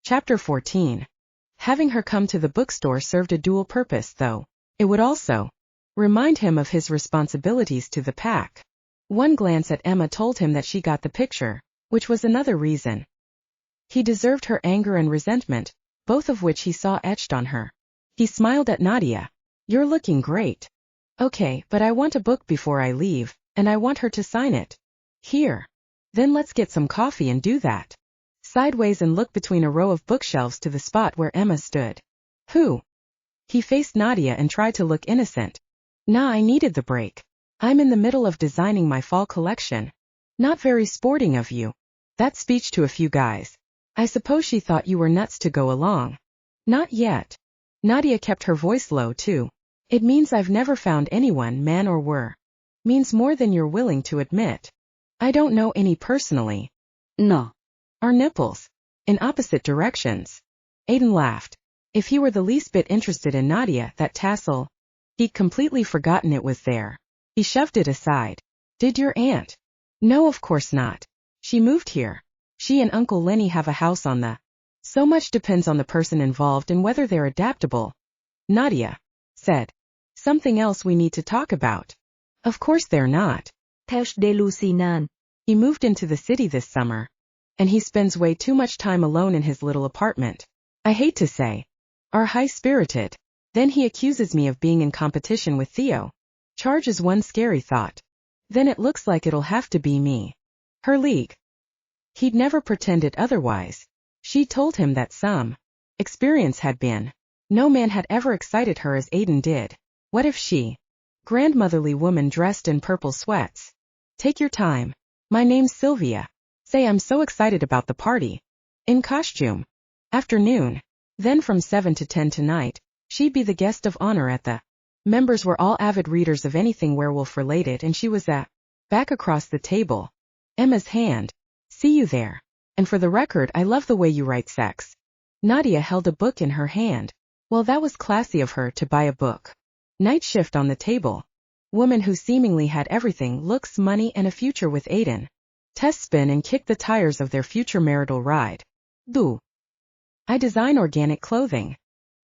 Chapter 14. Having her come to the bookstore served a dual purpose, though. It would also remind him of his responsibilities to the pack. One glance at Emma told him that she got the picture, which was another reason. He deserved her anger and resentment, both of which he saw etched on her. He smiled at Nadia. "You're looking great." "Okay, but I want a book before I leave, and I want her to sign it." "Here. Then let's get some coffee and do that." Sideways and looked between a row of bookshelves to the spot where Emma stood. "Who?" He faced Nadia and tried to look innocent. "Nah, I needed the break. I'm in the middle of designing my fall collection." "Not very sporting of you." That speech to a few guys. "I suppose she thought you were nuts to go along." "Not yet." Nadia kept her voice low too. "It means I've never found anyone, man or were." "Means more than you're willing to admit." "I don't know any personally." "No." "Our nipples. In opposite directions." Aidan laughed. If he were the least bit interested in Nadia, that tassel, he'd completely forgotten it was there. He shoved it aside. "Did your aunt?" "No, of course not. She moved here. She and Uncle Lenny have a house on the. So much depends on the person involved and whether they're adaptable." Nadia said. "Something else we need to talk about." "Of course they're not." He moved into the city this summer. And he spends way too much time alone in his little apartment. I hate to say. Are high-spirited. Then he accuses me of being in competition with Theo. Charge is one scary thought. Then it looks like it'll have to be me. Her league. He'd never pretended otherwise. She told him that some experience had been. No man had ever excited her as Aidan did. What if she? Grandmotherly woman dressed in purple sweats. "Take your time. My name's Sylvia. Say I'm so excited about the party." In costume. Afternoon. Then from 7 to 10 tonight, she'd be the guest of honor at the. Members were all avid readers of anything werewolf related and she was at. Back across the table. Emma's hand. "See you there. And for the record, I love the way you write sex." Nadia held a book in her hand. Well, that was classy of her to buy a book. Night shift on the table. Woman who seemingly had everything, looks, money, and a future with Aidan. Test spin and kick the tires of their future marital ride. Boo. "I design organic clothing."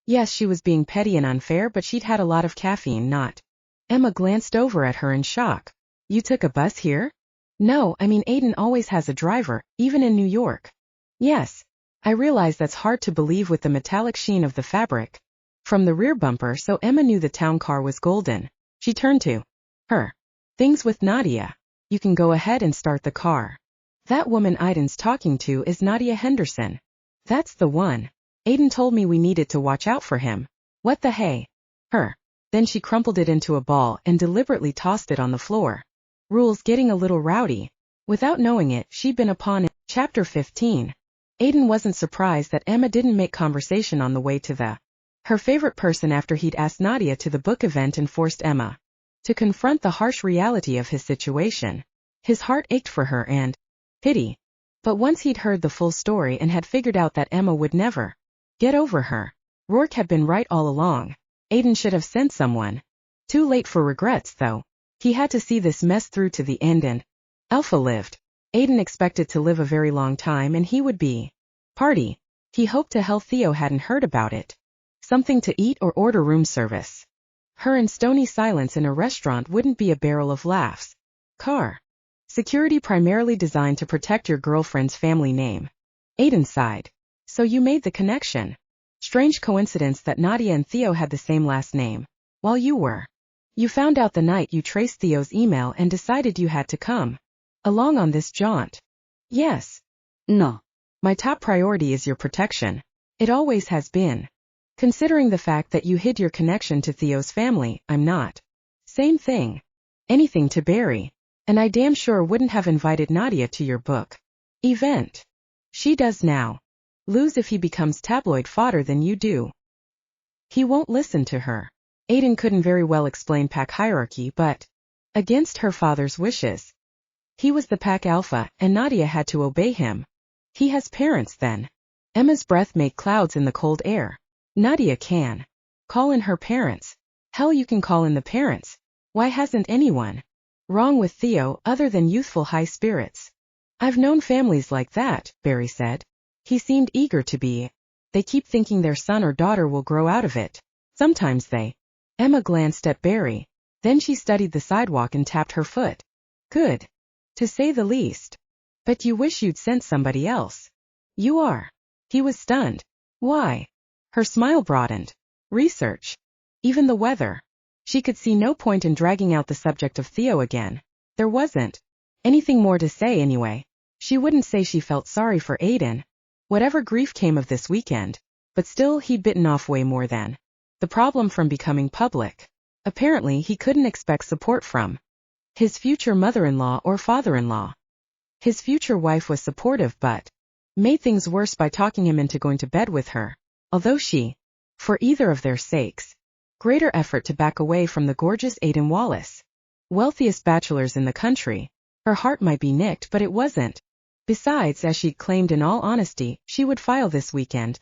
Yes, she was being petty and unfair, but she'd had a lot of caffeine, not. Emma glanced over at her in shock. "You took a bus here?" "No, I mean Aidan always has a driver, even in New York." "Yes. I realize that's hard to believe with the metallic sheen of the fabric." From the rear bumper, so Emma knew the town car was golden. She turned to her. "Things with Nadia. You can go ahead and start the car. That woman Aidan's talking to is Nadia Henderson." "That's the one. Aidan told me we needed to watch out for him." "What the hey?" "Her." Then she crumpled it into a ball and deliberately tossed it on the floor. Rules getting a little rowdy. Without knowing it, she'd been upon it. Chapter 15. Aidan wasn't surprised that Emma didn't make conversation on the way to the. Her favorite person after he'd asked Nadia to the book event and forced Emma to confront the harsh reality of his situation. His heart ached for her and pity. But once he'd heard the full story and had figured out that Emma would never get over her. Rourke had been right all along. Aidan should have sent someone. Too late for regrets, though. He had to see this mess through to the end and Alpha lived. Aidan expected to live a very long time and he would be party. He hoped to hell Theo hadn't heard about it. Something to eat or order room service. Her in stony silence in a restaurant wouldn't be a barrel of laughs. Car. Security primarily designed to protect your girlfriend's family name. Aidan sighed. "So you made the connection. Strange coincidence that Nadia and Theo had the same last name. While you were. You found out the night you traced Theo's email and decided you had to come along on this jaunt." "Yes." "No. My top priority is your protection. It always has been. Considering the fact that you hid your connection to Theo's family, I'm not. Same thing. Anything to bury. And I damn sure wouldn't have invited Nadia to your book event. She does now. Lose if he becomes tabloid fodder than you do. He won't listen to her." Aidan couldn't very well explain pack hierarchy, but against her father's wishes. He was the pack alpha, and Nadia had to obey him. He has parents then. Emma's breath made clouds in the cold air. Nadia can call in her parents. Hell, you can call in the parents. Why hasn't anyone wrong with Theo other than youthful high spirits? "I've known families like that," Barry said. He seemed eager to be. They keep thinking their son or daughter will grow out of it. Sometimes they. Emma glanced at Barry. Then she studied the sidewalk and tapped her foot. Good. To say the least. But you wish you'd sent somebody else. You are. He was stunned. Why? Her smile broadened. Research. Even the weather. She could see no point in dragging out the subject of Theo again. There wasn't anything more to say anyway. She wouldn't say she felt sorry for Aidan. Whatever grief came of this weekend, but still he'd bitten off way more than the problem from becoming public. Apparently he couldn't expect support from his future mother-in-law or father-in-law. His future wife was supportive but made things worse by talking him into going to bed with her, although she, for either of their sakes, greater effort to back away from the gorgeous Aidan Wallace. Wealthiest bachelors in the country. Her heart might be nicked but it wasn't. Besides, as she'd claimed in all honesty, she would file this weekend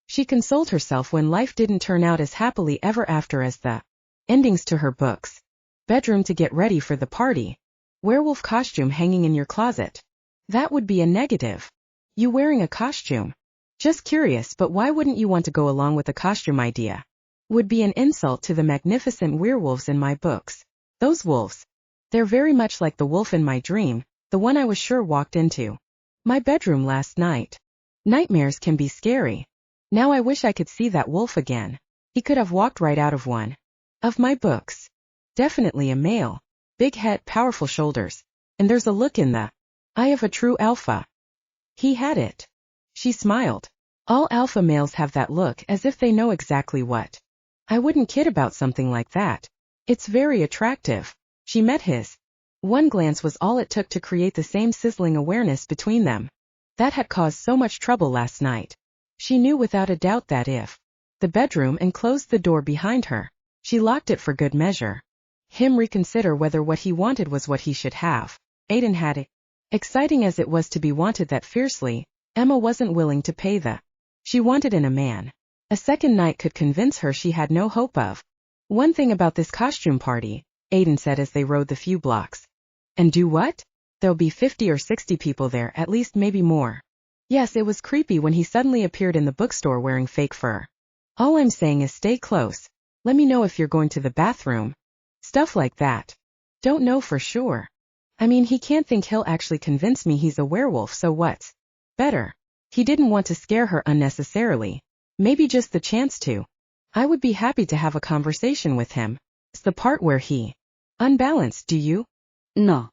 she consoled herself when life didn't turn out as happily ever after as the endings to her books. Bedroom to get ready for the party. Werewolf costume hanging in your closet. That would be a negative. You wearing a costume? Just curious, but why wouldn't you want to go along with the costume idea? Would be an insult to the magnificent werewolves in my books. Those wolves. They're very much like the wolf in my dream, the one I was sure walked into my bedroom last night. Nightmares can be scary. Now I wish I could see that wolf again. He could have walked right out of one of my books. Definitely a male. Big head, powerful shoulders. And there's a look in the eye of a true alpha. He had it. She smiled. All alpha males have that look, as if they know exactly what. I wouldn't kid about something like that. It's very attractive. She met his. One glance was all it took to create the same sizzling awareness between them. That had caused so much trouble last night. She knew without a doubt that if the bedroom and closed the door behind her, she locked it for good measure. Him reconsider whether what he wanted was what he should have. Aidan had it. Exciting as it was to be wanted that fiercely, Emma wasn't willing to pay the she wanted in a man. A second night could convince her she had no hope of. One thing about this costume party, Aidan said as they rode the few blocks. And do what? There'll be 50 or 60 people there, at least, maybe more. Yes, it was creepy when he suddenly appeared in the bookstore wearing fake fur. All I'm saying is stay close. Let me know if you're going to the bathroom. Stuff like that. Don't know for sure. I mean, he can't think he'll actually convince me he's a werewolf, so what's better? He didn't want to scare her unnecessarily. Maybe just the chance to. I would be happy to have a conversation with him. It's the part where he unbalanced, do you? No.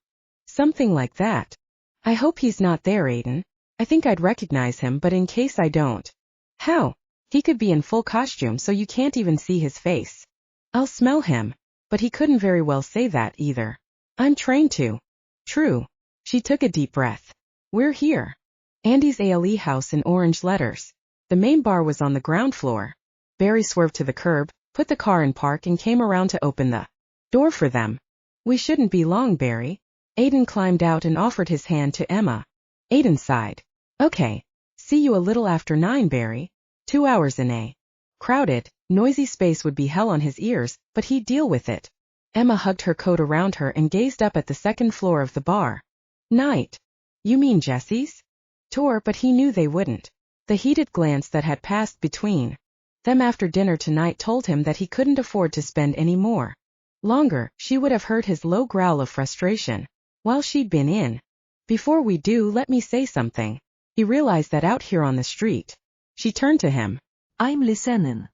Something like that. I hope he's not there, Aidan. I think I'd recognize him, but in case I don't. How? He could be in full costume so you can't even see his face. I'll smell him. But he couldn't very well say that either. I'm trained to. True. She took a deep breath. We're here. Andy's ALE house in orange letters. The main bar was on the ground floor. Barry swerved to the curb, put the car in park and came around to open the door for them. We shouldn't be long, Barry. Aidan climbed out and offered his hand to Emma. Aidan sighed. Okay. See you a little after 9, Barry. 2 hours in a crowded, noisy space would be hell on his ears, but he'd deal with it. Emma hugged her coat around her and gazed up at the second floor of the bar. Night. You mean Jesse's? Tour, but he knew they wouldn't. The heated glance that had passed between them after dinner tonight told him that he couldn't afford to spend any more longer. She would have heard his low growl of frustration while she'd been in. Before we do, let me say something. He realized that out here on the street. She turned to him. I'm listening.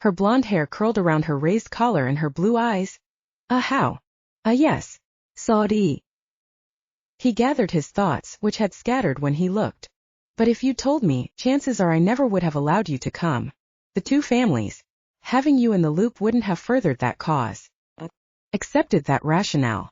Her blonde hair curled around her raised collar and her blue eyes. How? Yes. Sorry. He gathered his thoughts, which had scattered when he looked. But if you told me, chances are I never would have allowed you to come. The two families. Having you in the loop wouldn't have furthered that cause. Accepted that rationale.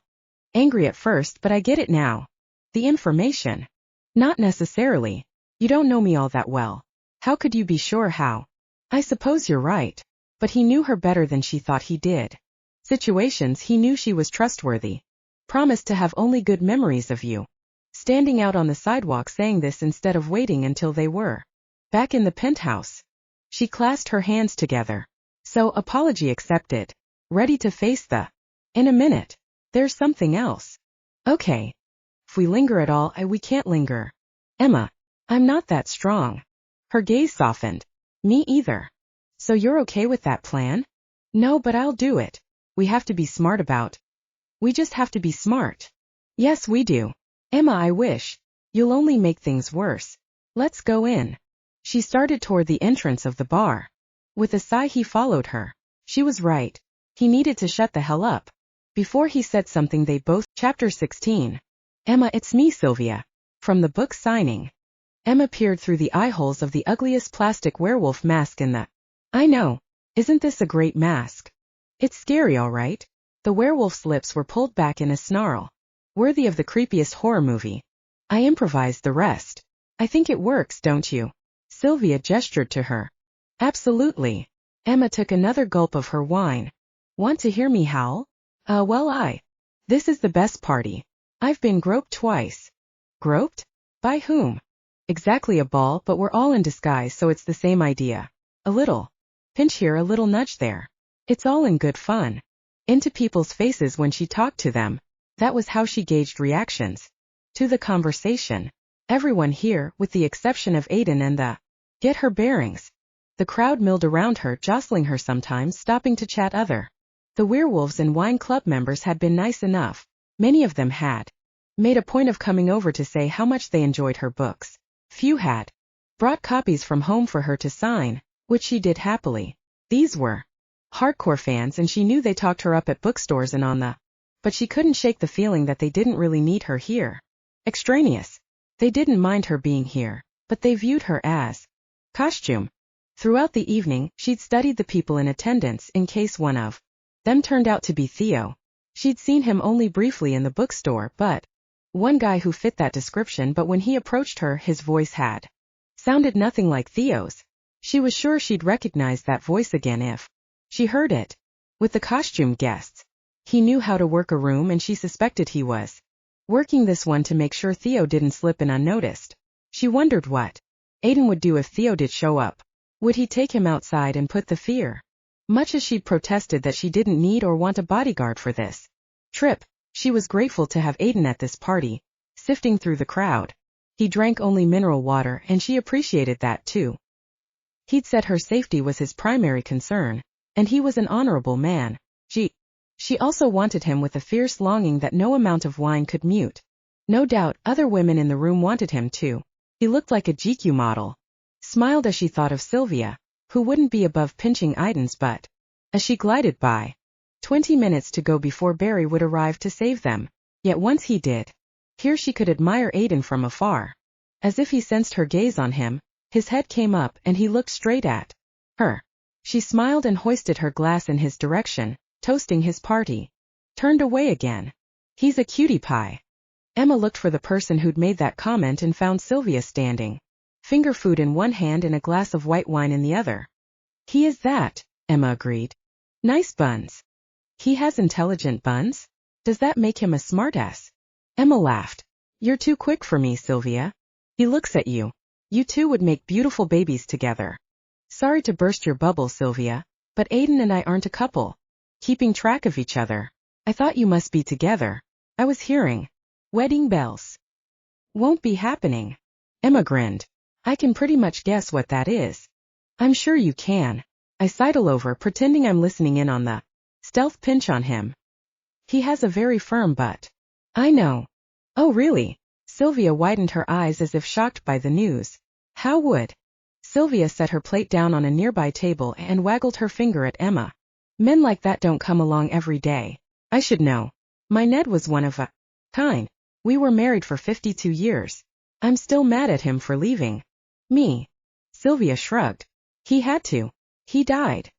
Angry at first, but I get it now. The information. Not necessarily. You don't know me all that well. How could you be sure how? I suppose you're right. But he knew her better than she thought he did. Situations he knew she was trustworthy. Promised to have only good memories of you. Standing out on the sidewalk saying this instead of waiting until they were back in the penthouse. She clasped her hands together. So, apology accepted. Ready to face the in a minute. There's something else. Okay. If we linger at all, we can't linger. Emma, I'm not that strong. Her gaze softened. Me either. So you're okay with that plan? No, but I'll do it. We have to be smart about. We just have to be smart. Yes, we do. Emma, I wish. You'll only make things worse. Let's go in. She started toward the entrance of the bar. With a sigh he followed her. She was right. He needed to shut the hell up. Before he said something they both... Chapter 16. Emma, it's me, Sylvia. From the book signing. Emma peered through the eye holes of the ugliest plastic werewolf mask in the... I know. Isn't this a great mask? It's scary, all right. The werewolf's lips were pulled back in a snarl. Worthy of the creepiest horror movie. I improvised the rest. I think it works, don't you? Sylvia gestured to her. Absolutely. Emma took another gulp of her wine. Want to hear me howl? This is the best party. I've been groped twice. Groped? By whom? Exactly a ball, but we're all in disguise, so it's the same idea. A little pinch here, a little nudge there. It's all in good fun. Into people's faces when she talked to them. That was how she gauged reactions to the conversation. Everyone here, with the exception of Aidan and the... Get her bearings. The crowd milled around her, jostling her, sometimes stopping to chat other. The werewolves and wine club members had been nice enough. Many of them had made a point of coming over to say how much they enjoyed her books. Few had brought copies from home for her to sign, which she did happily. These were hardcore fans, and she knew they talked her up at bookstores and on the... But she couldn't shake the feeling that they didn't really need her here. Extraneous. They didn't mind her being here, but they viewed her as costume. Throughout the evening, she'd studied the people in attendance in case one of them turned out to be Theo. She'd seen him only briefly in the bookstore, but one guy who fit that description, but when he approached her, his voice had sounded nothing like Theo's. She was sure she'd recognize that voice again if she heard it. With the costume guests, he knew how to work a room, and she suspected he was working this one to make sure Theo didn't slip in unnoticed. She wondered what Aidan would do if Theo did show up. Would he take him outside and put the fear? Much as she'd protested that she didn't need or want a bodyguard for this trip, she was grateful to have Aidan at this party. Sifting through the crowd, he drank only mineral water, and she appreciated that too. He'd said her safety was his primary concern, and he was an honorable man. She also wanted him with a fierce longing that no amount of wine could mute. No doubt, other women in the room wanted him too. He looked like a GQ model. Smiled as she thought of Sylvia, who wouldn't be above pinching Aidan's butt. As she glided by, 20 minutes to go before Barry would arrive to save them. Yet once he did, here she could admire Aidan from afar. As if he sensed her gaze on him, his head came up and he looked straight at her. She smiled and hoisted her glass in his direction, toasting his party. Turned away again. He's a cutie pie. Emma looked for the person who'd made that comment and found Sylvia standing, finger food in one hand and a glass of white wine in the other. He is that, Emma agreed. Nice buns. He has intelligent buns? Does that make him a smartass? Emma laughed. You're too quick for me, Sylvia. He looks at you. You two would make beautiful babies together. Sorry to burst your bubble, Sylvia, but Aidan and I aren't a couple. Keeping track of each other. I thought you must be together. I was hearing wedding bells. Won't be happening. Emma grinned. I can pretty much guess what that is. I'm sure you can. I sidle over, pretending I'm listening in on the stealth pinch on him. He has a very firm butt. I know. Oh, really? Sylvia widened her eyes as if shocked by the news. How would? Sylvia set her plate down on a nearby table and waggled her finger at Emma. Men like that don't come along every day. I should know. My Ned was one of a kind. We were married for 52 years. I'm still mad at him for leaving me. Sylvia shrugged. He had to. He died.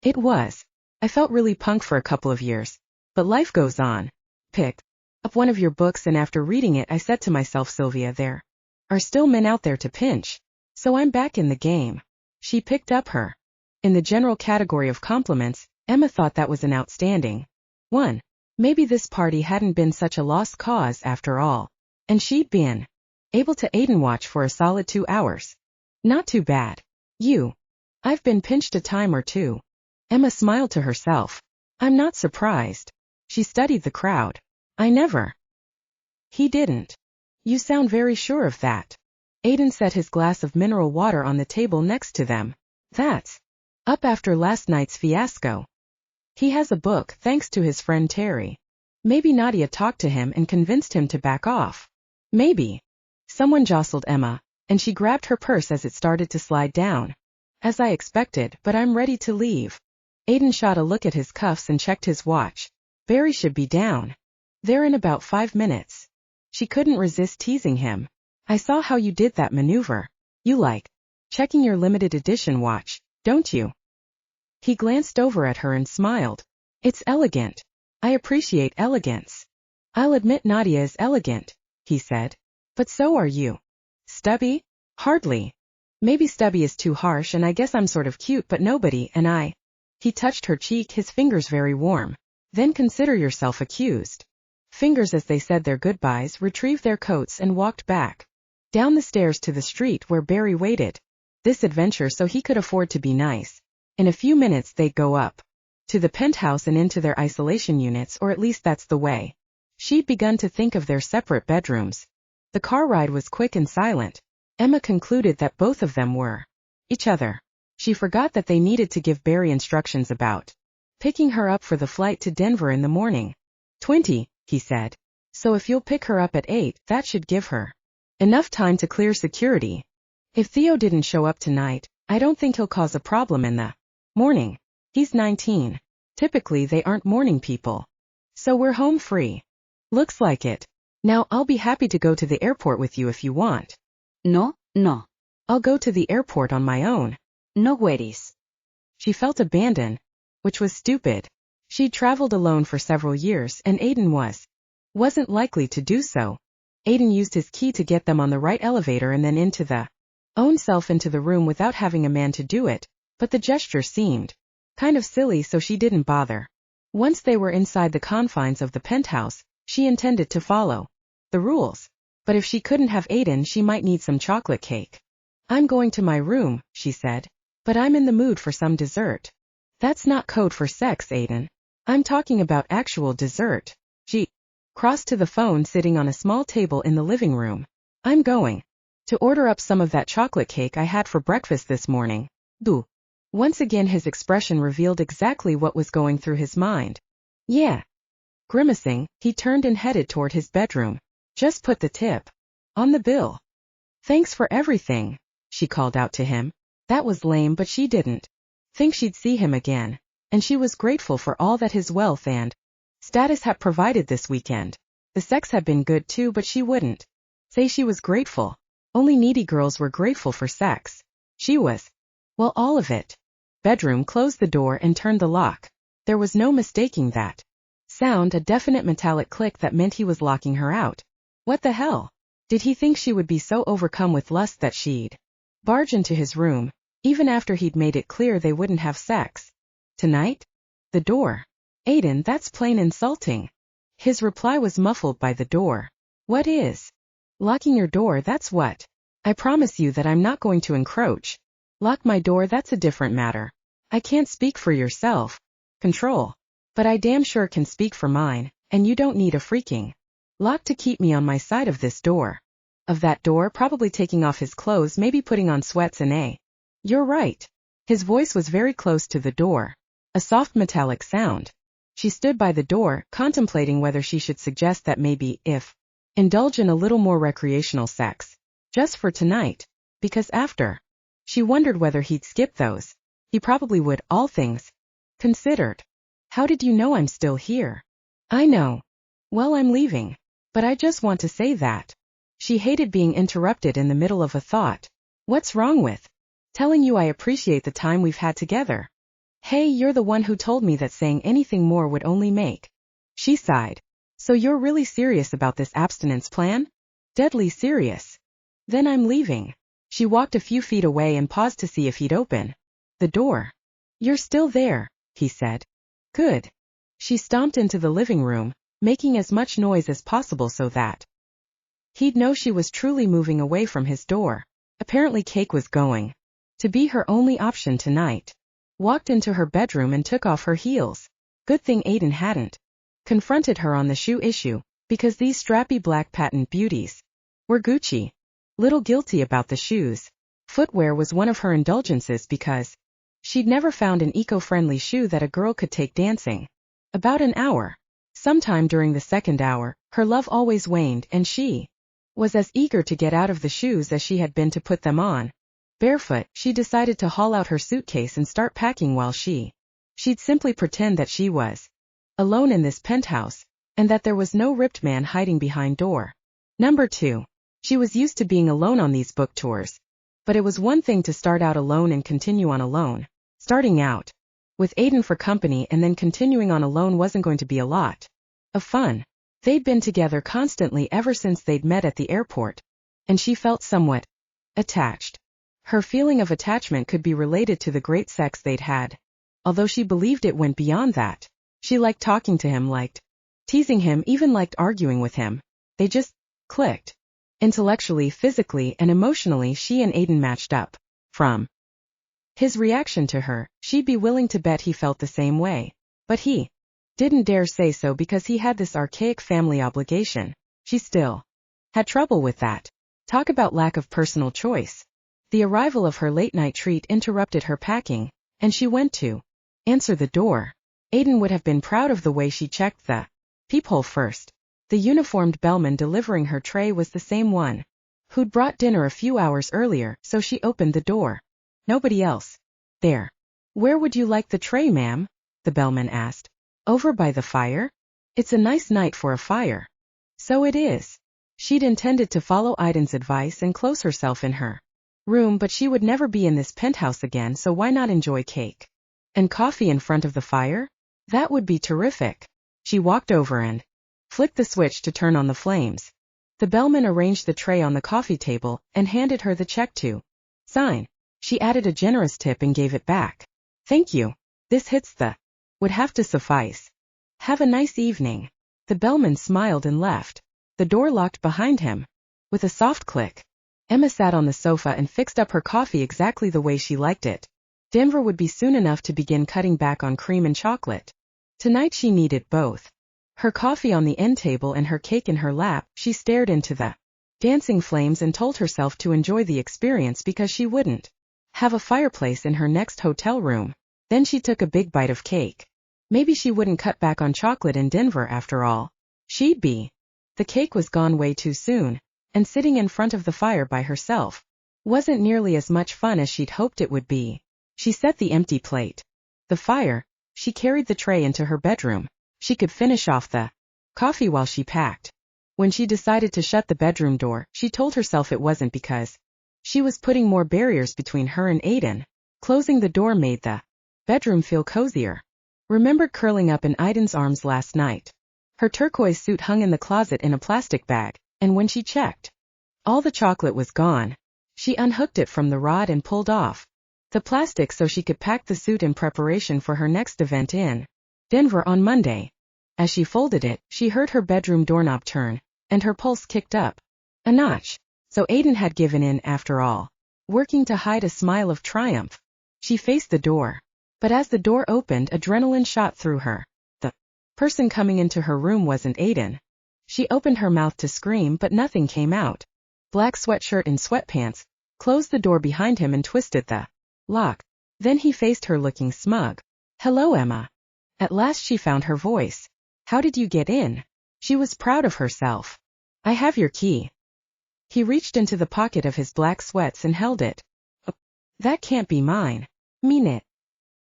It was. I felt really punk for a couple of years. But life goes on. Picked up one of your books, and after reading it I said to myself, Sylvia, there are still men out there to pinch. So I'm back in the game. She picked up her. In the general category of compliments, Emma thought that was an outstanding one. Maybe this party hadn't been such a lost cause after all. And she'd been able to Aidan watch for a solid 2 hours. Not too bad. I've been pinched a time or two. Emma smiled to herself. I'm not surprised. She studied the crowd. I never. He didn't. You sound very sure of that. Aidan set his glass of mineral water on the table next to them. That's up after last night's fiasco. He has a book thanks to his friend Terry. Maybe Nadia talked to him and convinced him to back off. Maybe. Someone jostled Emma, and she grabbed her purse as it started to slide down. As I expected, but I'm ready to leave. Aidan shot a look at his cuffs and checked his watch. Barry should be down there in about 5 minutes. She couldn't resist teasing him. I saw how you did that maneuver. You like checking your limited edition watch, don't you? He glanced over at her and smiled. It's elegant. I appreciate elegance. I'll admit Nadia is elegant, he said. But so are you. Stubby? Hardly. Maybe stubby is too harsh, and I guess I'm sort of cute, but nobody, and I. He touched her cheek, his fingers very warm. Then consider yourself accused. Fingers, as they said their goodbyes, retrieved their coats and walked back down the stairs to the street where Barry waited. This adventure so he could afford to be nice. In a few minutes they'd go up to the penthouse and into their isolation units, or at least that's the way she'd begun to think of their separate bedrooms. The car ride was quick and silent. Emma concluded that both of them were each other. She forgot that they needed to give Barry instructions about picking her up for the flight to Denver in the morning. 20, he said. So if you'll pick her up at 8, that should give her enough time to clear security. If Theo didn't show up tonight, I don't think he'll cause a problem in the morning. He's 19. Typically they aren't morning people. So we're home free. Looks like it. Now I'll be happy to go to the airport with you if you want. No. I'll go to the airport on my own. No worries. She felt abandoned, which was stupid. She'd traveled alone for several years, and Aidan wasn't likely to do so. Aidan used his key to get them on the right elevator and then into the own self into the room without having a man to do it, but the gesture seemed kind of silly, so she didn't bother. Once they were inside the confines of the penthouse, she intended to follow the rules. But if she couldn't have Aidan, she might need some chocolate cake. I'm going to my room, she said, but I'm in the mood for some dessert. That's not code for sex, Aidan. I'm talking about actual dessert. She crossed to the phone sitting on a small table in the living room. I'm going to order up some of that chocolate cake I had for breakfast this morning. Do. Once again his expression revealed exactly what was going through his mind. Yeah. Grimacing, he turned and headed toward his bedroom. Just put the tip on the bill. Thanks for everything, she called out to him. That was lame, but she didn't think she'd see him again, and she was grateful for all that his wealth and status had provided this weekend. The sex had been good too, but she wouldn't say she was grateful. Only needy girls were grateful for sex. She was, well, all of it. Bedroom closed the door and turned the lock. There was no mistaking that sound, a definite metallic click that meant he was locking her out. What the hell? Did he think she would be so overcome with lust that she'd barge into his room, even after he'd made it clear they wouldn't have sex? Tonight? The door. Aidan, that's plain insulting. His reply was muffled by the door. What is? Locking your door, that's what. I promise you that I'm not going to encroach. Lock my door, that's a different matter. I can't speak for yourself. Control. But I damn sure can speak for mine, and you don't need a freaking lock to keep me on my side of this door. Of that door, probably taking off his clothes, maybe putting on sweats and You're right. His voice was very close to the door. A soft metallic sound. She stood by the door, contemplating whether she should suggest that maybe, if indulge in a little more recreational sex. Just for tonight. Because after. She wondered whether he'd skip those. He probably would, all things considered. How did you know I'm still here? I know. Well, I'm leaving. But I just want to say that. She hated being interrupted in the middle of a thought. What's wrong with telling you I appreciate the time we've had together? Hey, you're the one who told me that saying anything more would only make. She sighed. So you're really serious about this abstinence plan? Deadly serious. Then I'm leaving. She walked a few feet away and paused to see if he'd open the door. You're still there, he said. Good. She stomped into the living room, making as much noise as possible so that he'd know she was truly moving away from his door. Apparently cake was going to be her only option tonight. Walked into her bedroom and took off her heels. Good thing Aidan hadn't confronted her on the shoe issue, because these strappy black patent beauties were Gucci. little guilty about the shoes. Footwear was one of her indulgences because she'd never found an eco-friendly shoe that a girl could take dancing. About an hour. Sometime during the second hour, her love always waned and she was as eager to get out of the shoes as she had been to put them on. Barefoot, she decided to haul out her suitcase and start packing while she'd simply pretend that she was alone in this penthouse, and that there was no ripped man hiding behind door number 2. She was used to being alone on these book tours. But it was one thing to start out alone and continue on alone. Starting out with Aidan for company and then continuing on alone wasn't going to be a lot of fun. They'd been together constantly ever since they'd met at the airport, and she felt somewhat attached. Her feeling of attachment could be related to the great sex they'd had, although she believed it went beyond that. She liked talking to him, liked teasing him, even liked arguing with him. They just clicked. Intellectually, physically, and emotionally, she and Aidan matched up. From his reaction to her, she'd be willing to bet he felt the same way. But he didn't dare say so because he had this archaic family obligation. She still had trouble with that. Talk about lack of personal choice. The arrival of her late-night treat interrupted her packing, and she went to answer the door. Aidan would have been proud of the way she checked the peephole first. The uniformed bellman delivering her tray was the same one who'd brought dinner a few hours earlier, so she opened the door. Nobody else there. Where would you like the tray, ma'am? The bellman asked. Over by the fire? It's a nice night for a fire. So it is. She'd intended to follow Aidan's advice and close herself in her room, but she would never be in this penthouse again, so why not enjoy cake and coffee in front of the fire? That would be terrific. She walked over and flicked the switch to turn on the flames. The bellman arranged the tray on the coffee table and handed her the check to sign. She added a generous tip and gave it back. Thank you. This hits the would have to suffice. Have a nice evening. The bellman smiled and left. The door locked behind him. With a soft click, Emma sat on the sofa and fixed up her coffee exactly the way she liked it. Denver would be soon enough to begin cutting back on cream and chocolate. Tonight she needed both. Her coffee on the end table and her cake in her lap, she stared into the dancing flames and told herself to enjoy the experience because she wouldn't have a fireplace in her next hotel room. Then she took a big bite of cake. Maybe she wouldn't cut back on chocolate in Denver after all. She'd be. The cake was gone way too soon, and sitting in front of the fire by herself wasn't nearly as much fun as she'd hoped it would be. She set the empty plate. The fire. She carried the tray into her bedroom. She could finish off the coffee while she packed. When she decided to shut the bedroom door, she told herself it wasn't because she was putting more barriers between her and Aidan. Closing the door made the bedroom feel cozier. Remembered curling up in Aidan's arms last night. Her turquoise suit hung in the closet in a plastic bag, and when she checked, all the chocolate was gone. She unhooked it from the rod and pulled off the plastic so she could pack the suit in preparation for her next event in Denver on Monday. As she folded it, she heard her bedroom doorknob turn, and her pulse kicked up a notch. So Aidan had given in after all. Working to hide a smile of triumph, she faced the door. But as the door opened, adrenaline shot through her. The person coming into her room wasn't Aidan. She opened her mouth to scream, but nothing came out. Black sweatshirt and sweatpants, closed the door behind him and twisted the lock. Then he faced her looking smug. Hello, Emma. At last she found her voice. How did you get in? She was proud of herself. I have your key. He reached into the pocket of his black sweats and held it. Oh, that can't be mine. Mean it.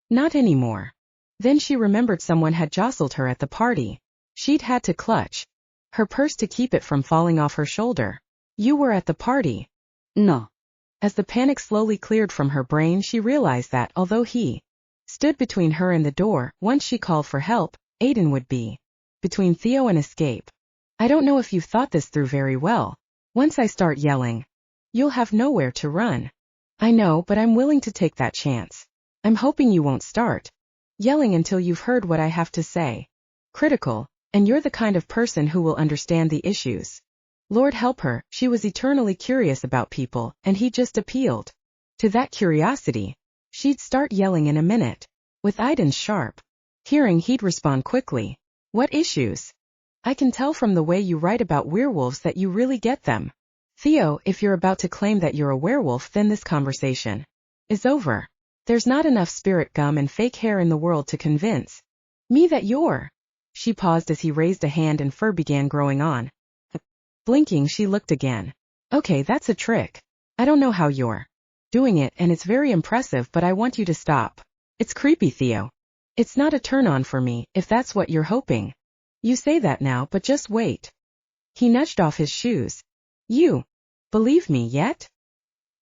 Not anymore. Then she remembered someone had jostled her at the party. She'd had to clutch her purse to keep it from falling off her shoulder. You were at the party? No. As the panic slowly cleared from her brain, she realized that, although he stood between her and the door, once she called for help, Aidan would be between Theo and escape. I don't know if you've thought this through very well. Once I start yelling, you'll have nowhere to run. I know, but I'm willing to take that chance. I'm hoping you won't start yelling until you've heard what I have to say. Critical, and you're the kind of person who will understand the issues. Lord help her, she was eternally curious about people, and he just appealed to that curiosity. She'd start yelling in a minute. With Aidan's sharp hearing, he'd respond quickly. What issues? I can tell from the way you write about werewolves that you really get them. Theo, if you're about to claim that you're a werewolf, then this conversation is over. There's not enough spirit gum and fake hair in the world to convince me that you're. She paused as he raised a hand and fur began growing on. Blinking, she looked again. Okay, that's a trick. I don't know how you're doing it, and it's very impressive, but I want you to stop. It's creepy, Theo. It's not a turn-on for me, if that's what you're hoping. You say that now, but just wait. He nudged off his shoes. You believe me yet?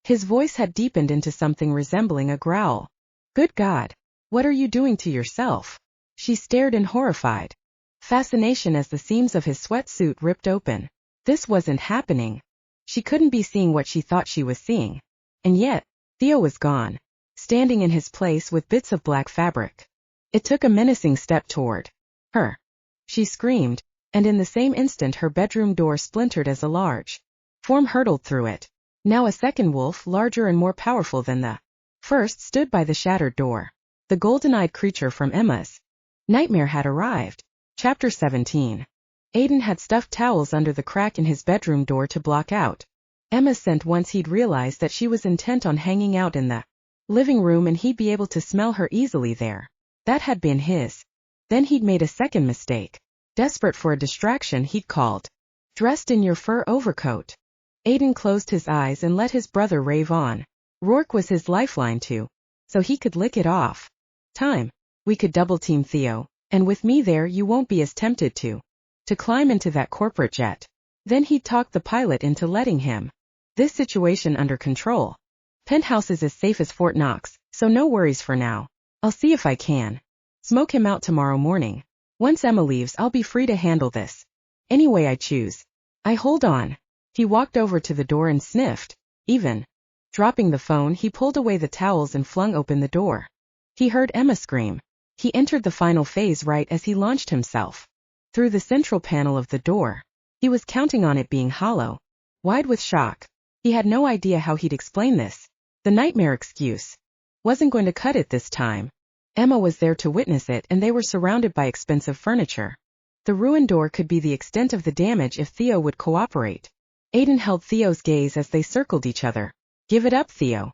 His voice had deepened into something resembling a growl. Good God, what are you doing to yourself? She stared in horrified fascination as the seams of his sweatsuit ripped open. This wasn't happening. She couldn't be seeing what she thought she was seeing. And yet, Theo was gone, standing in his place with bits of black fabric. It took a menacing step toward her. She screamed, and in the same instant her bedroom door splintered as a large form hurtled through it. Now a second wolf, larger and more powerful than the first, stood by the shattered door. The golden-eyed creature from Emma's nightmare had arrived. Chapter 17. Aidan had stuffed towels under the crack in his bedroom door to block out Emma's scent once he'd realized that she was intent on hanging out in the living room and he'd be able to smell her easily there. That had been his. Then he'd made a second mistake. Desperate for a distraction, he'd called. Dressed in your fur overcoat. Aidan closed his eyes and let his brother rave on. Rourke was his lifeline too, so he could lick it off. Time. We could double-team Theo, and with me there you won't be as tempted to climb into that corporate jet. Then he'd talk the pilot into letting him this situation under control. Penthouse is as safe as Fort Knox, so no worries for now. I'll see if I can smoke him out tomorrow morning. Once Emma leaves, I'll be free to handle this any way I choose. Hold on. He walked over to the door and sniffed. Even dropping the phone, he pulled away the towels and flung open the door. He heard Emma scream. He entered the final phase right as he launched himself through the central panel of the door. He was counting on it being hollow. Wide with shock. He had no idea how he'd explain this. The nightmare excuse wasn't going to cut it this time. Emma was there to witness it, and they were surrounded by expensive furniture. The ruined door could be the extent of the damage if Theo would cooperate. Aidan held Theo's gaze as they circled each other. Give it up, Theo.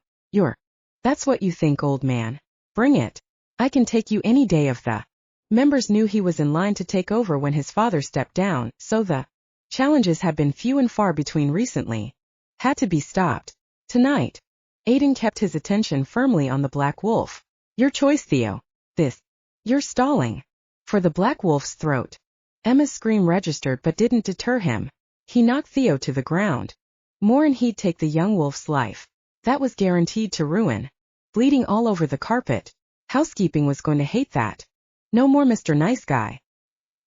That's what you think, old man. Bring it. I can take you any day of the members knew he was in line to take over when his father stepped down, so the challenges had been few and far between recently. Had to be stopped. Tonight. Aidan kept his attention firmly on the Black Wolf. Your choice, Theo. You're stalling. For the Black Wolf's throat. Emma's scream registered but didn't deter him. He knocked Theo to the ground. More and he'd take the young wolf's life. That was guaranteed to ruin. Bleeding all over the carpet. Housekeeping was going to hate that. No more Mr. Nice Guy.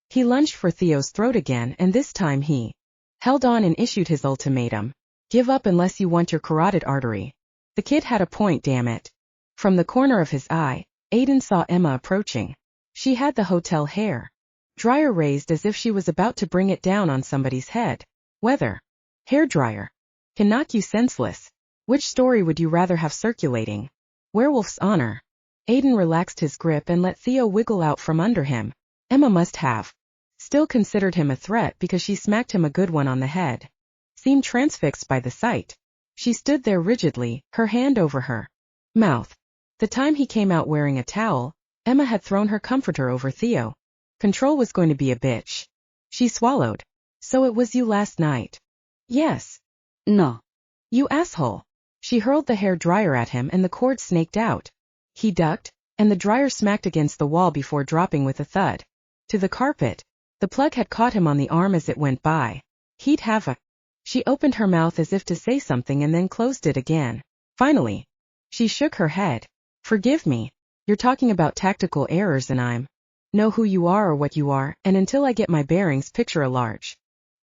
He lunged for Theo's throat again, and this time he held on and issued his ultimatum. Give up unless you want your carotid artery. The kid had a point, damn it. From the corner of his eye, Aidan saw Emma approaching. She had the hotel hair dryer raised as if she was about to bring it down on somebody's head. Weather. Hairdryer. Can knock you senseless. Which story would you rather have circulating? Werewolf's honor. Aidan relaxed his grip and let Theo wiggle out from under him. Emma must have still considered him a threat because she smacked him a good one on the head. Seemed transfixed by the sight. She stood there rigidly, her hand over her mouth. The time he came out wearing a towel, Emma had thrown her comforter over Theo. Control was going to be a bitch. She swallowed. So it was you last night? Yes. No. You asshole. She hurled the hair dryer at him and the cord snaked out. He ducked, and the dryer smacked against the wall before dropping with a thud to the carpet. The plug had caught him on the arm as it went by. He'd have a. She opened her mouth as if to say something and then closed it again. Finally. She shook her head. Forgive me. You're talking about tactical errors and I'm know who you are or what you are, and until I get my bearings, picture a large.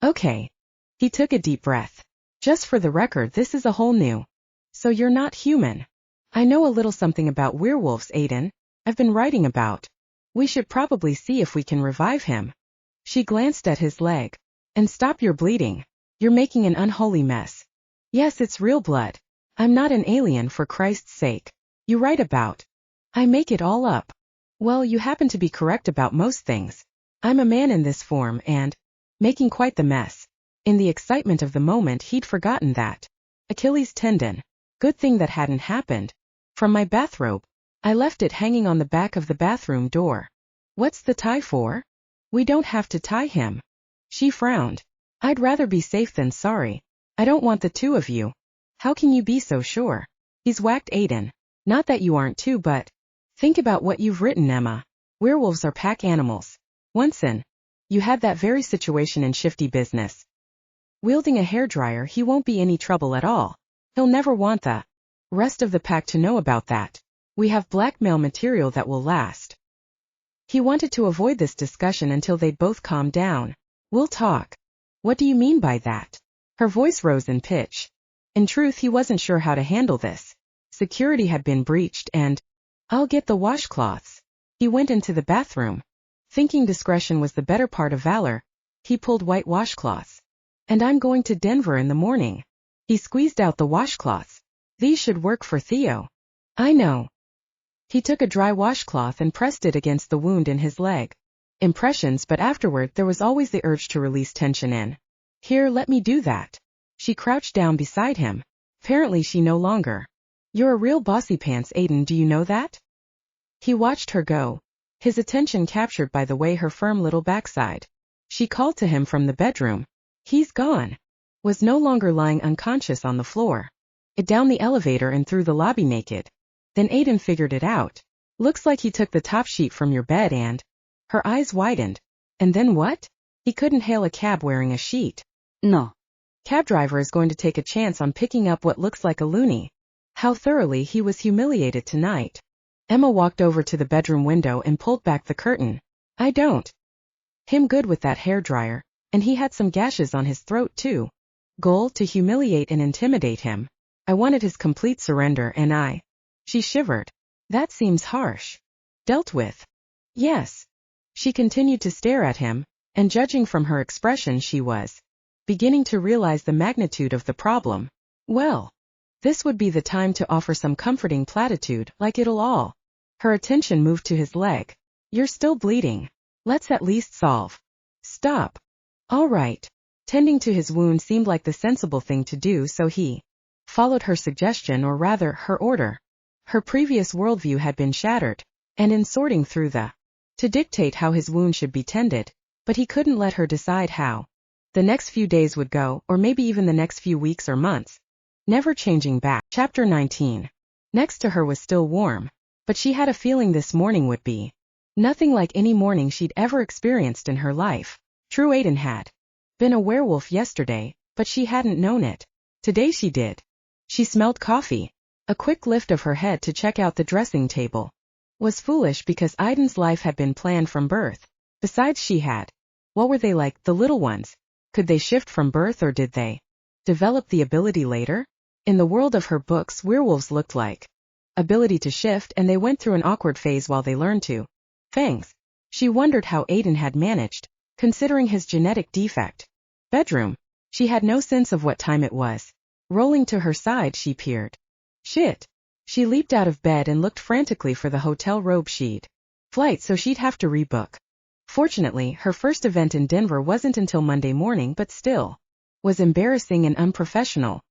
Okay. He took a deep breath. Just for the record, this is a whole new. So you're not human. I know a little something about werewolves, Aidan. I've been writing about. We should probably see if we can revive him. She glanced at his leg. And stop your bleeding. You're making an unholy mess. Yes, it's real blood. I'm not an alien, for Christ's sake. You write about. I make it all up. Well, you happen to be correct about most things. I'm a man in this form and making quite the mess. In the excitement of the moment he'd forgotten that. Achilles tendon. Good thing that hadn't happened. From my bathrobe. I left it hanging on the back of the bathroom door. What's the tie for? We don't have to tie him. She frowned. I'd rather be safe than sorry. I don't want the two of you. How can you be so sure? He's whacked Aidan. Not that you aren't too, but think about what you've written, Emma. Werewolves are pack animals. Once you had that very situation in shifty business. Wielding a hairdryer, he won't be any trouble at all. He'll never want the rest of the pack to know about that. We have blackmail material that will last. He wanted to avoid this discussion until they'd both calmed down. We'll talk. What do you mean by that? Her voice rose in pitch. In truth, he wasn't sure how to handle this. Security had been breached and, I'll get the washcloths. He went into the bathroom. Thinking discretion was the better part of valor, he pulled white washcloths. And I'm going to Denver in the morning. He squeezed out the washcloths. These should work for Theo. I know. He took a dry washcloth and pressed it against the wound in his leg. Impressions, but afterward there was always the urge to release tension in. Here, let me do that. She crouched down beside him. Apparently she no longer. You're a real bossy pants, Aidan, do you know that? He watched her go, his attention captured by the way her firm little backside. She called to him from the bedroom. He's gone. Was no longer lying unconscious on the floor. It down the elevator and through the lobby naked. Then Aidan figured it out. Looks like he took the top sheet from your bed and... Her eyes widened. And then what? He couldn't hail a cab wearing a sheet. No. Cab driver is going to take a chance on picking up what looks like a loony. How thoroughly he was humiliated tonight. Emma walked over to the bedroom window and pulled back the curtain. I don't. Him good with that hairdryer, and he had some gashes on his throat too. Goal to humiliate and intimidate him. I wanted his complete surrender and I... She shivered. That seems harsh. Dealt with. Yes. She continued to stare at him, and judging from her expression she was beginning to realize the magnitude of the problem. Well, this would be the time to offer some comforting platitude, like it'll all. Her attention moved to his leg. You're still bleeding. Let's at least solve. Stop. All right. Tending to his wound seemed like the sensible thing to do, so he followed her suggestion, or rather, her order. Her previous worldview had been shattered, and in sorting through to dictate how his wound should be tended, but he couldn't let her decide how the next few days would go, or maybe even the next few weeks or months. Never changing back. Chapter 19. Next to her was still warm, but she had a feeling this morning would be nothing like any morning she'd ever experienced in her life. True, Aidan had been a werewolf yesterday, but she hadn't known it. Today she did. She smelled coffee. A quick lift of her head to check out the dressing table was foolish because Aidan's life had been planned from birth. Besides, she had. What were they like, the little ones? Could they shift from birth, or did they develop the ability later? In the world of her books, werewolves looked like ability to shift, and they went through an awkward phase while they learned to. Fangs. She wondered how Aidan had managed, considering his genetic defect. Bedroom. She had no sense of what time it was. Rolling to her side, she peered. Shit. She leaped out of bed and looked frantically for the hotel robe she'd flight, so she'd have to rebook. Fortunately, her first event in Denver wasn't until Monday morning, but still was embarrassing and unprofessional.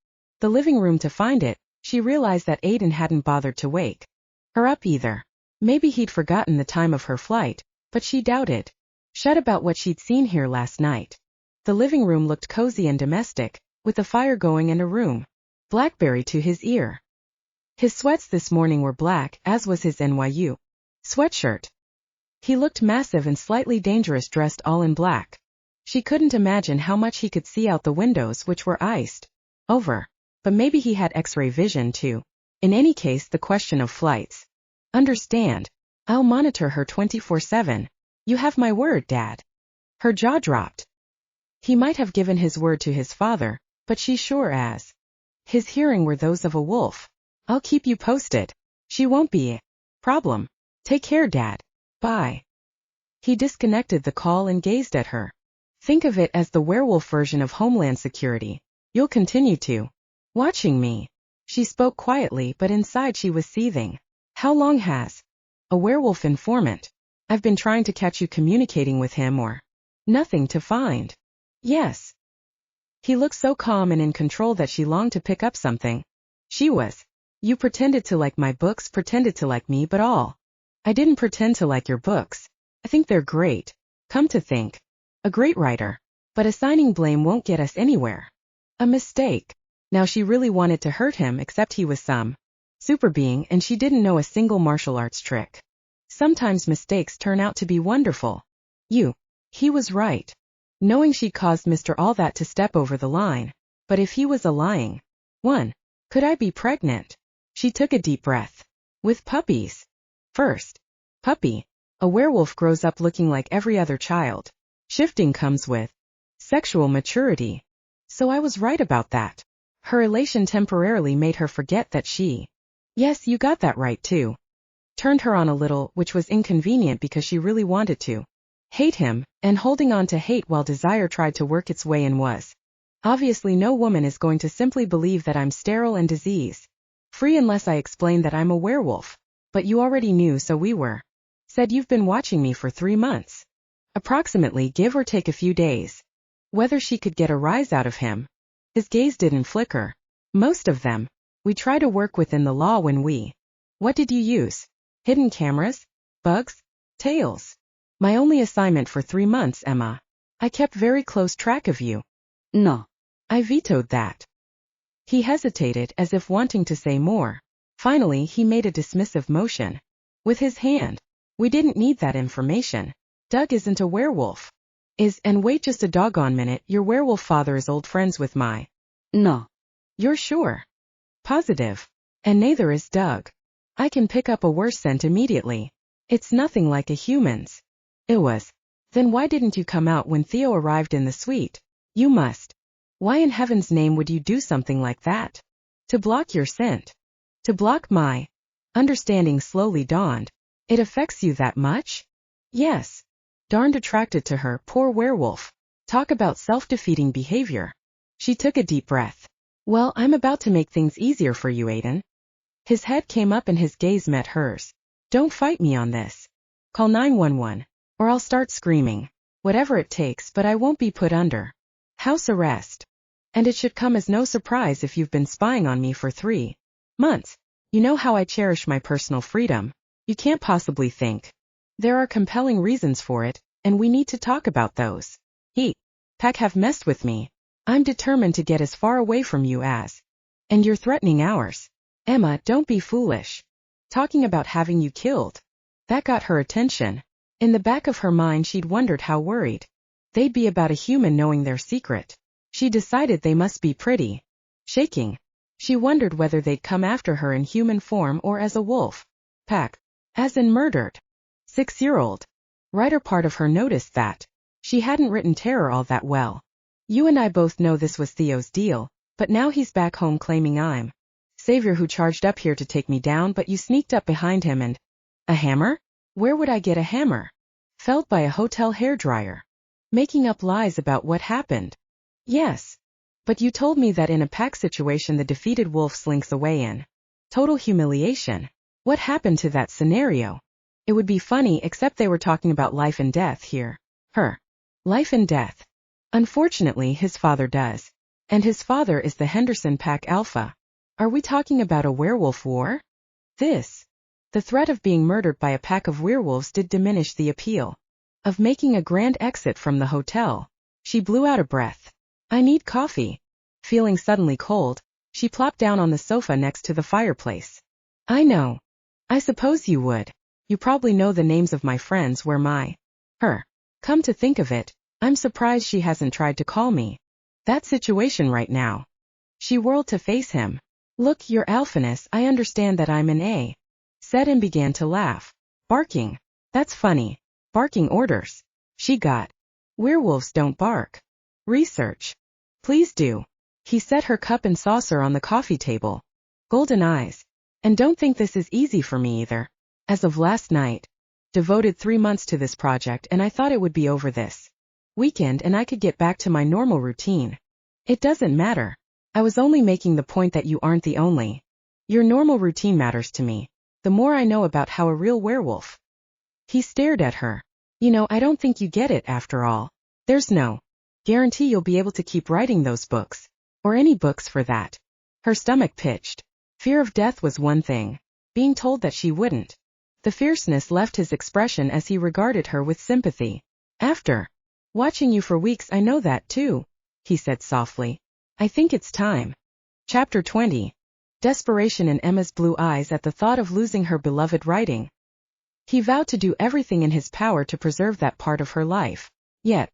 The living room to find it, she realized that Aidan hadn't bothered to wake her up either. Maybe he'd forgotten the time of her flight, but she doubted. Shut about what she'd seen here last night. The living room looked cozy and domestic, with a fire going and a room blackberry to his ear. His sweats this morning were black, as was his NYU sweatshirt. He looked massive and slightly dangerous dressed all in black. She couldn't imagine how much he could see out the windows, which were iced over. But maybe he had X-ray vision too. In any case, the question of flights. Understand. I'll monitor her 24/7. You have my word, Dad. Her jaw dropped. He might have given his word to his father, but she sure as his hearing were those of a wolf. I'll keep you posted. She won't be a problem. Take care, Dad. Bye. He disconnected the call and gazed at her. Think of it as the werewolf version of Homeland Security. You'll continue to watching me. She spoke quietly, but inside she was seething. How long has a werewolf informant? I've been trying to catch you communicating with him, or nothing to find. Yes. He looked so calm and in control that she longed to pick up something. She was. You pretended to like my books, pretended to like me, but all. I didn't pretend to like your books. I think they're great. Come to think. A great writer. But assigning blame won't get us anywhere. A mistake. Now she really wanted to hurt him, except he was some super being and she didn't know a single martial arts trick. Sometimes mistakes turn out to be wonderful. He was right. Knowing she caused Mr. All That to step over the line. But if he was a lying one, could I be pregnant? She took a deep breath. With puppies. First. Puppy. A werewolf grows up looking like every other child. Shifting comes with sexual maturity. So I was right about that. Her elation temporarily made her forget that she. Yes, you got that right too. Turned her on a little, which was inconvenient because she really wanted to hate him, and holding on to hate while desire tried to work its way in was. Obviously no woman is going to simply believe that I'm sterile and disease-free unless I explain that I'm a werewolf. But you already knew, so we were. Said you've been watching me for 3 months. Approximately, give or take a few days. Whether she could get a rise out of him. His gaze didn't flicker. Most of them. We try to work within the law when we. What did you use? Hidden cameras? Bugs? Tails? My only assignment for 3 months, Emma. I kept very close track of you. No. I vetoed that. He hesitated as if wanting to say more. Finally, he made a dismissive motion. With his hand. We didn't need that information. Doug isn't a werewolf. And wait just a doggone minute, your werewolf father is old friends with my. No. You're sure? Positive. And neither is Doug. I can pick up a worse scent immediately. It's nothing like a human's. It was. Then why didn't you come out when Theo arrived in the suite? You must. Why in heaven's name would you do something like that? To block your scent. To block my. Understanding slowly dawned. It affects you that much? Yes. Darned attracted to her, poor werewolf. Talk about self-defeating behavior. She took a deep breath. Well, I'm about to make things easier for you, Aidan. His head came up and his gaze met hers. Don't fight me on this. Call 911. Or I'll start screaming. Whatever it takes, but I won't be put under house arrest. And it should come as no surprise if you've been spying on me for 3 months. You know how I cherish my personal freedom. You can't possibly think. There are compelling reasons for it, and we need to talk about those. Pack have messed with me. I'm determined to get as far away from you as. And you're threatening ours. Emma, don't be foolish. Talking about having you killed. That got her attention. In the back of her mind she'd wondered how worried they'd be about a human knowing their secret. She decided they must be pretty shaking. She wondered whether they'd come after her in human form or as a wolf pack. As in murdered 6-year-old. Writer part of her noticed that she hadn't written terror all that well. You and I both know this was Theo's deal, but now he's back home claiming I'm savior who charged up here to take me down, but you sneaked up behind him and. A hammer? Where would I get a hammer? Felled by a hotel hairdryer. Making up lies about what happened. Yes. But you told me that in a pack situation the defeated wolf slinks away in total humiliation. What happened to that scenario? It would be funny, except they were talking about life and death here. Her. Life and death. Unfortunately, his father does. And his father is the Henderson Pack Alpha. Are we talking about a werewolf war? The threat of being murdered by a pack of werewolves did diminish the appeal of making a grand exit from the hotel. She blew out a breath. I need coffee. Feeling suddenly cold, she plopped down on the sofa next to the fireplace. I know. I suppose you would. You probably know the names of my friends where her. Come to think of it, I'm surprised she hasn't tried to call me. That situation right now. She whirled to face him. Look, your alphaness, I understand that I'm an A. Said and began to laugh. Barking. That's funny. Barking orders. She got. Werewolves don't bark. Research. Please do. He set her cup and saucer on the coffee table. Golden eyes. And don't think this is easy for me either. As of last night. Devoted 3 months to this project and I thought it would be over this weekend and I could get back to my normal routine. It doesn't matter. I was only making the point that you aren't the only. Your normal routine matters to me. The more I know about how a real werewolf. He stared at her. You know, I don't think you get it after all. There's no Guarantee you'll be able to keep writing those books. Or any books for that. Her stomach pitched. Fear of death was one thing. Being told that she wouldn't. The fierceness left his expression as he regarded her with sympathy. After watching you for weeks, I know that too, he said softly. I think it's time. Chapter 20. Desperation in Emma's blue eyes at the thought of losing her beloved writing. He vowed to do everything in his power to preserve that part of her life. Yet,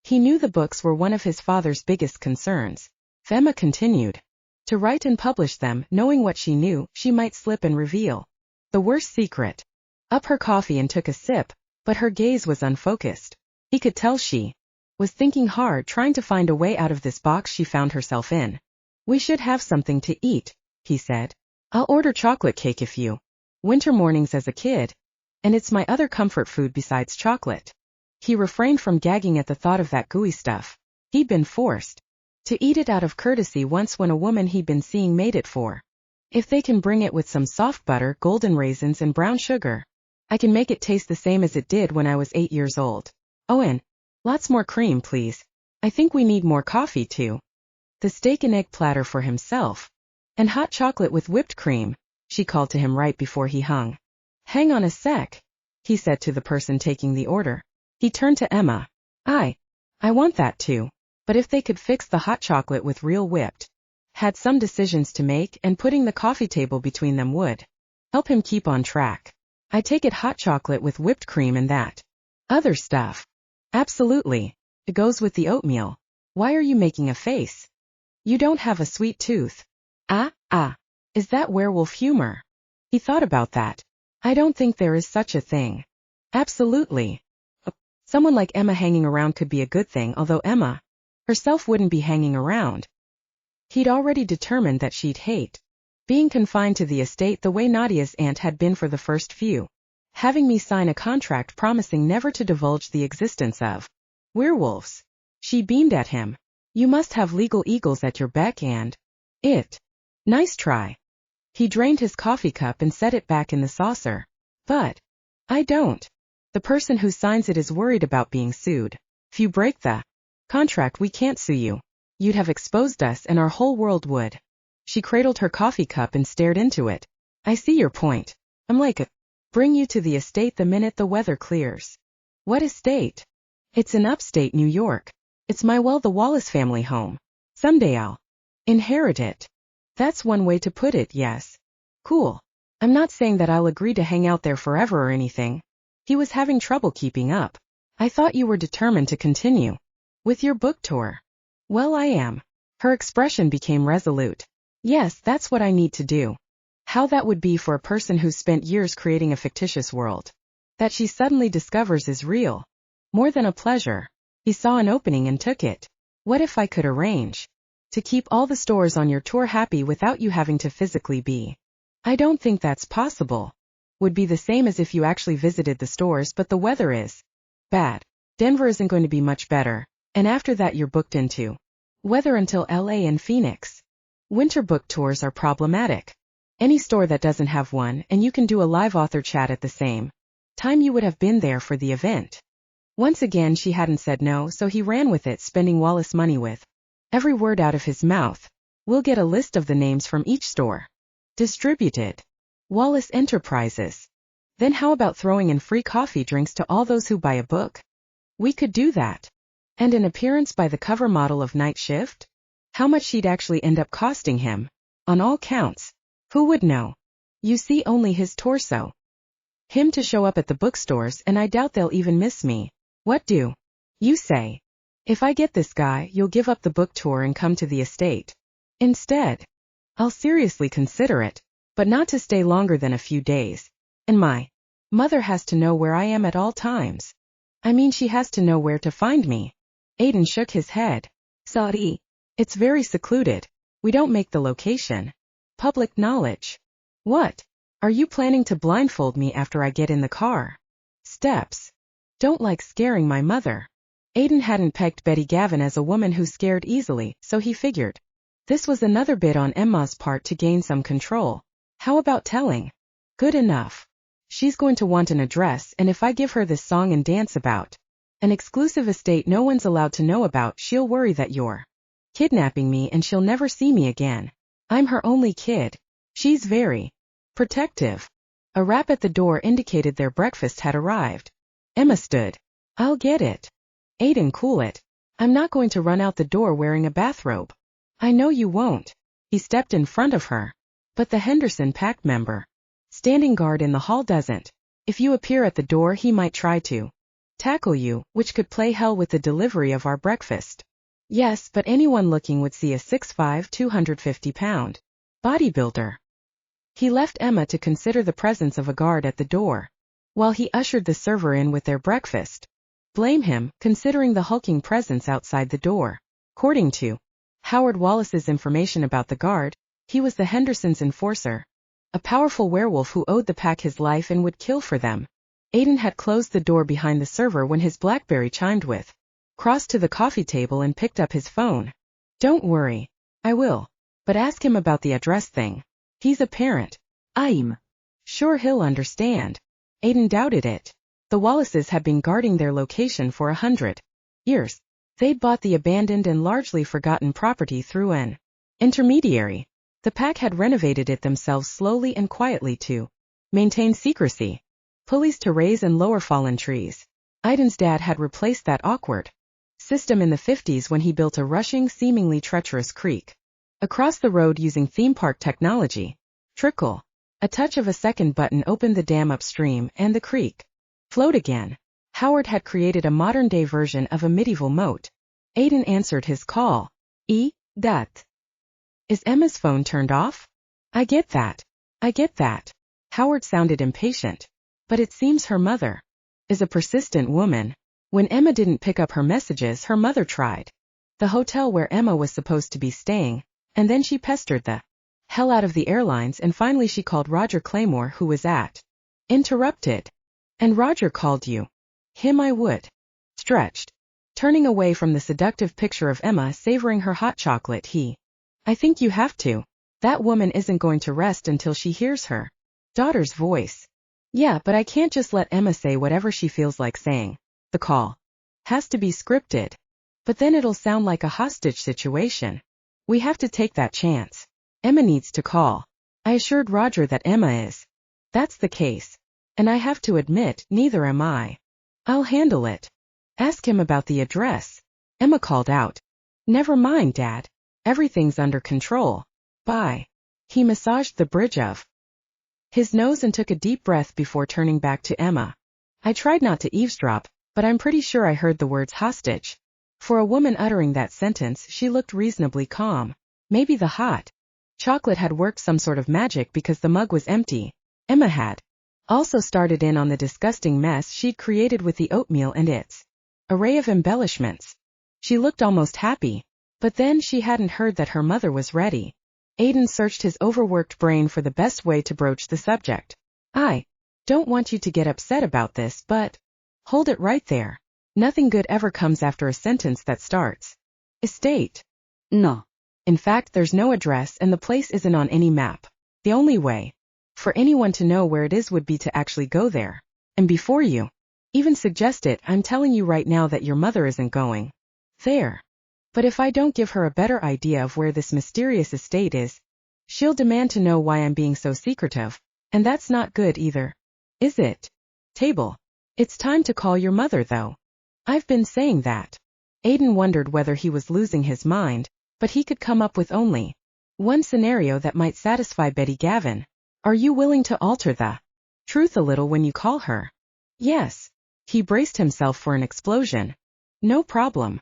he knew the books were one of his father's biggest concerns. If Emma continued to write and publish them, knowing what she knew, she might slip and reveal the worst secret. Up her coffee and took a sip, but her gaze was unfocused. He could tell she was thinking hard, trying to find a way out of this box she found herself in. We should have something to eat, he said. I'll order chocolate cake if you. Winter mornings as a kid. And it's my other comfort food besides chocolate. He refrained from gagging at the thought of that gooey stuff. He'd been forced to eat it out of courtesy once when a woman he'd been seeing made it for. If they can bring it with some soft butter, golden raisins and brown sugar, I can make it taste the same as it did when I was 8 years old. Oh, and lots more cream, please. I think we need more coffee too. The steak and egg platter for himself. And hot chocolate with whipped cream, she called to him right before he hung. Hang on a sec, he said to the person taking the order. He turned to Emma. I want that too. But if they could fix the hot chocolate with real whipped. Had some decisions to make, and putting the coffee table between them would help him keep on track. I take it hot chocolate with whipped cream and that other stuff. Absolutely. It goes with the oatmeal. Why are you making a face? You don't have a sweet tooth. Is that werewolf humor? He thought about that. I don't think there is such a thing. Absolutely. Someone like Emma hanging around could be a good thing, although Emma herself wouldn't be hanging around. He'd already determined that she'd hate being confined to the estate the way Nadia's aunt had been for the first few. Having me sign a contract promising never to divulge the existence of werewolves. She beamed at him. You must have legal eagles at your beck and it. Nice try. He drained his coffee cup and set it back in the saucer. But I don't. The person who signs it is worried about being sued. If you break the contract, we can't sue you. You'd have exposed us and our whole world would. She cradled her coffee cup and stared into it. I see your point. I'm like bring you to the estate the minute the weather clears. What estate? It's in upstate New York. It's the Wallace family home. Someday I'll inherit it. That's one way to put it, yes. Cool. I'm not saying that I'll agree to hang out there forever or anything. He was having trouble keeping up. I thought you were determined to continue with your book tour. Well, I am. Her expression became resolute. Yes, that's what I need to do. How that would be for a person who's spent years creating a fictitious world that she suddenly discovers is real. More than a pleasure. He saw an opening and took it. What if I could arrange to keep all the stores on your tour happy without you having to physically be? I don't think that's possible. Would be the same as if you actually visited the stores, but the weather is bad. Denver isn't going to be much better, and after that you're booked into weather until LA and Phoenix. Winter book tours are problematic. Any store that doesn't have one, and you can do a live author chat at the same time you would have been there for the event. Once again she hadn't said no, so he ran with it, spending Wallace money with every word out of his mouth. We'll get a list of the names from each store. Distributed. Wallace Enterprises. Then how about throwing in free coffee drinks to all those who buy a book? We could do that. And an appearance by the cover model of Night Shift? How much she'd actually end up costing him? On all counts. Who would know? You see only his torso. Him to show up at the bookstores, and I doubt they'll even miss me. What do you say? If I get this guy, you'll give up the book tour and come to the estate instead? I'll seriously consider it, but not to stay longer than a few days. And my mother has to know where I am at all times. I mean, she has to know where to find me. Aidan shook his head. Sorry. It's very secluded. We don't make the location public knowledge. What? Are you planning to blindfold me after I get in the car? Steps. Don't like scaring my mother. Aidan hadn't pegged Betty Gavin as a woman who scared easily, so he figured this was another bit on Emma's part to gain some control. How about telling? Good enough. She's going to want an address, and if I give her this song and dance about An exclusive estate no one's allowed to know about. She'll worry that you're kidnapping me and she'll never see me again. I'm her only kid. She's very protective. A rap at the door indicated their breakfast had arrived. Emma stood. I'll get it. Aidan, cool it. I'm not going to run out the door wearing a bathrobe. I know you won't. He stepped in front of her. But the Henderson pact member standing guard in the hall doesn't. If you appear at the door, he might try to tackle you, which could play hell with the delivery of our breakfast. Yes, but anyone looking would see a 6'5", 250-pound bodybuilder. He left Emma to consider the presence of a guard at the door, while he ushered the server in with their breakfast. Blame him, considering the hulking presence outside the door. According to Howard Wallace's information about the guard, he was the Hendersons' enforcer, a powerful werewolf who owed the pack his life and would kill for them. Aidan had closed the door behind the server when his BlackBerry chimed with. Crossed to the coffee table and picked up his phone. Don't worry. I will. But ask him about the address thing. He's a parent. I'm sure he'll understand. Aidan doubted it. The Wallaces had been guarding their location for 100 years. They'd bought the abandoned and largely forgotten property through an intermediary. The pack had renovated it themselves slowly and quietly to maintain secrecy. Pulleys to raise and lower fallen trees. Aidan's dad had replaced that awkward system in the 50s when he built a rushing, seemingly treacherous creek across the road using theme park technology. Trickle. A touch of a second button opened the dam upstream, and the creek flowed again. Howard had created a modern-day version of a medieval moat. Aidan answered his call. That. Is Emma's phone turned off? I get that. Howard sounded impatient. But it seems her mother is a persistent woman. When Emma didn't pick up her messages, her mother tried the hotel where Emma was supposed to be staying, and then she pestered the hell out of the airlines, and finally she called Roger Claymore, who was at interrupted. And Roger called you. Him I would. Stretched. Turning away from the seductive picture of Emma savoring her hot chocolate, I think you have to. That woman isn't going to rest until she hears her daughter's voice. Yeah, but I can't just let Emma say whatever she feels like saying. The call has to be scripted. But then it'll sound like a hostage situation. We have to take that chance. Emma needs to call. I assured Roger that Emma is. That's the case. And I have to admit, neither am I. I'll handle it. Ask him about the address. Emma called out. Never mind, Dad. Everything's under control. Bye. He massaged the bridge of his nose and took a deep breath before turning back to Emma. I tried not to eavesdrop, but I'm pretty sure I heard the words hostage. For a woman uttering that sentence, she looked reasonably calm. Maybe the hot chocolate had worked some sort of magic because the mug was empty. Emma had also started in on the disgusting mess she'd created with the oatmeal and its array of embellishments. She looked almost happy. But then she hadn't heard that her mother was ready. Aidan searched his overworked brain for the best way to broach the subject. I don't want you to get upset about this, but hold it right there. Nothing good ever comes after a sentence that starts. Estate. No. In fact, there's no address and the place isn't on any map. The only way for anyone to know where it is would be to actually go there. And before you even suggest it, I'm telling you right now that your mother isn't going there. But if I don't give her a better idea of where this mysterious estate is, she'll demand to know why I'm being so secretive. And that's not good either. Is it? Table. It's time to call your mother, though. I've been saying that. Aidan wondered whether he was losing his mind, but he could come up with only one scenario that might satisfy Betty Gavin. Are you willing to alter the truth a little when you call her? Yes. He braced himself for an explosion. No problem.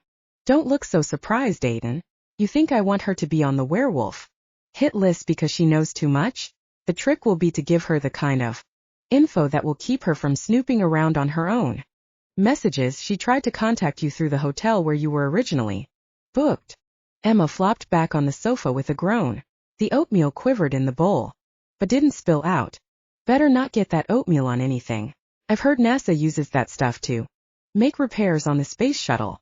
Don't look so surprised, Aidan. You think I want her to be on the werewolf hit list because she knows too much? The trick will be to give her the kind of info that will keep her from snooping around on her own. Messages. She tried to contact you through the hotel where you were originally booked. Emma flopped back on the sofa with a groan. The oatmeal quivered in the bowl, but didn't spill out. Better not get that oatmeal on anything. I've heard NASA uses that stuff to make repairs on the space shuttle.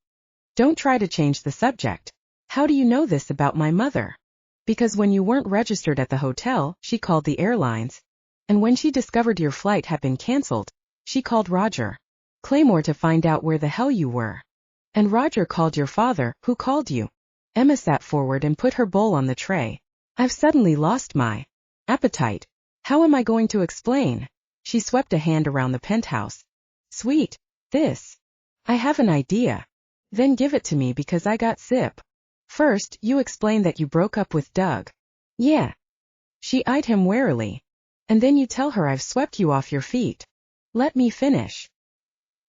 Don't try to change the subject. How do you know this about my mother? Because when you weren't registered at the hotel, she called the airlines. And when she discovered your flight had been canceled, she called Roger. Claymore to find out where the hell you were. And Roger called your father, who called you. Emma sat forward and put her bowl on the tray. I've suddenly lost my appetite. How am I going to explain? She swept a hand around the penthouse. Sweet. This. I have an idea. Then give it to me because I got sip. First, you explain that you broke up with Doug. Yeah. She eyed him warily. And then you tell her I've swept you off your feet. Let me finish.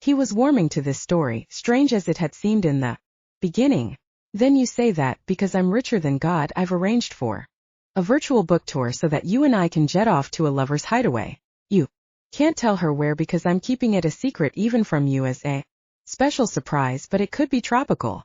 He was warming to this story, strange as it had seemed in the beginning. Then you say that, because I'm richer than God, I've arranged for a virtual book tour so that you and I can jet off to a lover's hideaway. You can't tell her where because I'm keeping it a secret even from you as a special surprise, but it could be tropical.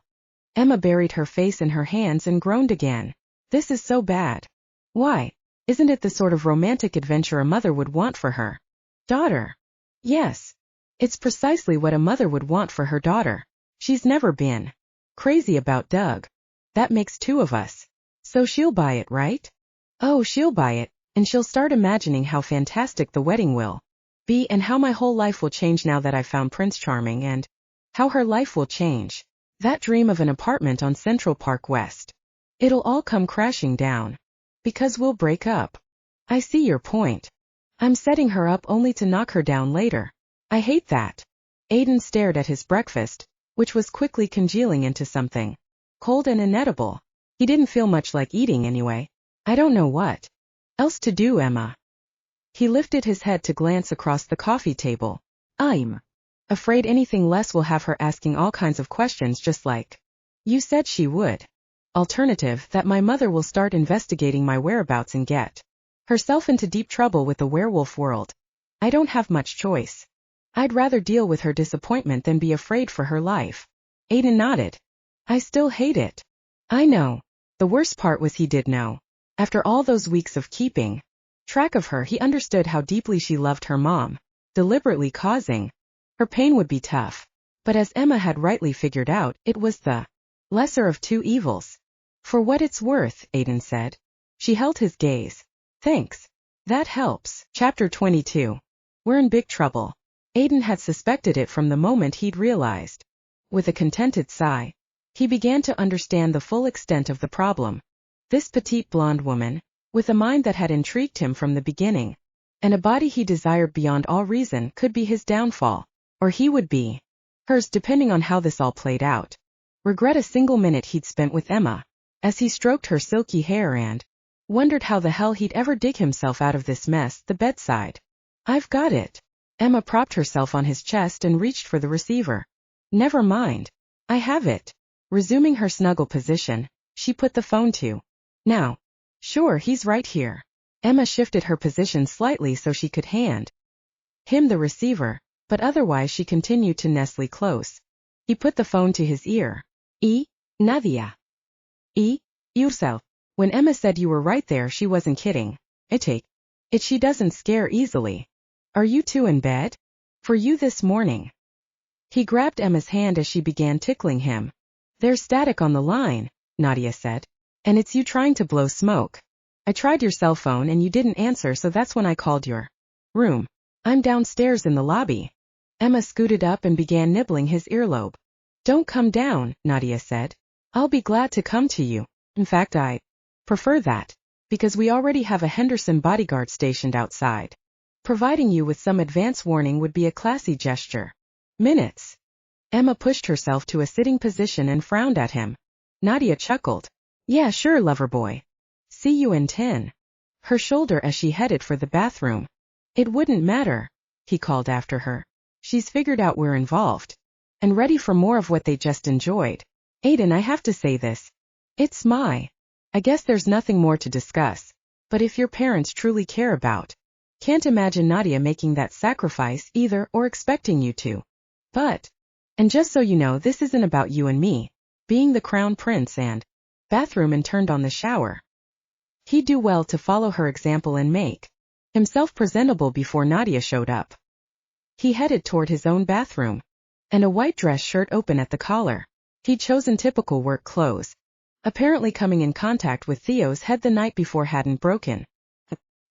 Emma buried her face in her hands and groaned again. This is so bad. Why? Isn't it the sort of romantic adventure a mother would want for her daughter? Yes. It's precisely what a mother would want for her daughter. She's never been crazy about Doug. That makes two of us. So she'll buy it, right? Oh, she'll buy it, and she'll start imagining how fantastic the wedding will be and how my whole life will change now that I've found Prince Charming and how her life will change. That dream of an apartment on Central Park West. It'll all come crashing down. Because we'll break up. I see your point. I'm setting her up only to knock her down later. I hate that. Aidan stared at his breakfast, which was quickly congealing into something cold and inedible. He didn't feel much like eating anyway. I don't know what else to do, Emma. He lifted his head to glance across the coffee table. I'm afraid anything less will have her asking all kinds of questions just like you said she would. Alternative, that my mother will start investigating my whereabouts and get herself into deep trouble with the werewolf world. I don't have much choice. I'd rather deal with her disappointment than be afraid for her life. Aidan nodded. I still hate it. I know. The worst part was he did know. After all those weeks of keeping track of her, he understood how deeply she loved her mom. Deliberately causing her pain would be tough. But as Emma had rightly figured out, it was the lesser of two evils. For what it's worth, Aidan said. She held his gaze. Thanks. That helps. Chapter 22. We're in big trouble. Aidan had suspected it from the moment he'd realized. With a contented sigh, he began to understand the full extent of the problem. This petite blonde woman, with a mind that had intrigued him from the beginning, and a body he desired beyond all reason, could be his downfall, or he would be hers depending on how this all played out. Regret a single minute he'd spent with Emma, as he stroked her silky hair and wondered how the hell he'd ever dig himself out of this mess. The bedside. I've got it. Emma propped herself on his chest and reached for the receiver. Never mind. I have it. Resuming her snuggle position, she put the phone to. Now. Sure, he's right here. Emma shifted her position slightly so she could hand him the receiver, but otherwise she continued to nestle close. He put the phone to his ear. Nadia. Yourself. When Emma said you were right there, she wasn't kidding. She doesn't scare easily. Are you two in bed? For you this morning. He grabbed Emma's hand as she began tickling him. There's static on the line, Nadia said. And it's you trying to blow smoke. I tried your cell phone and you didn't answer, so that's when I called your room. I'm downstairs in the lobby. Emma scooted up and began nibbling his earlobe. Don't come down, Nadia said. I'll be glad to come to you. In fact, I prefer that, because we already have a Henderson bodyguard stationed outside. Providing you with some advance warning would be a classy gesture. Minutes. Emma pushed herself to a sitting position and frowned at him. Nadia chuckled. Yeah, sure, lover boy. See you in 10. Her shoulder as she headed for the bathroom. It wouldn't matter, he called after her. She's figured out we're involved. And ready for more of what they just enjoyed. Aidan, I have to say this. It's I guess there's nothing more to discuss. But if your parents truly care about. Can't imagine Nadia making that sacrifice either or expecting you to. But. And just so you know, this isn't about you and me. Being the crown prince and. Bathroom and turned on the shower. He'd do well to follow her example and make himself presentable before Nadia showed up. He headed toward his own bathroom. And a white dress shirt open at the collar. He'd chosen typical work clothes. Apparently coming in contact with Theo's head the night before hadn't broken.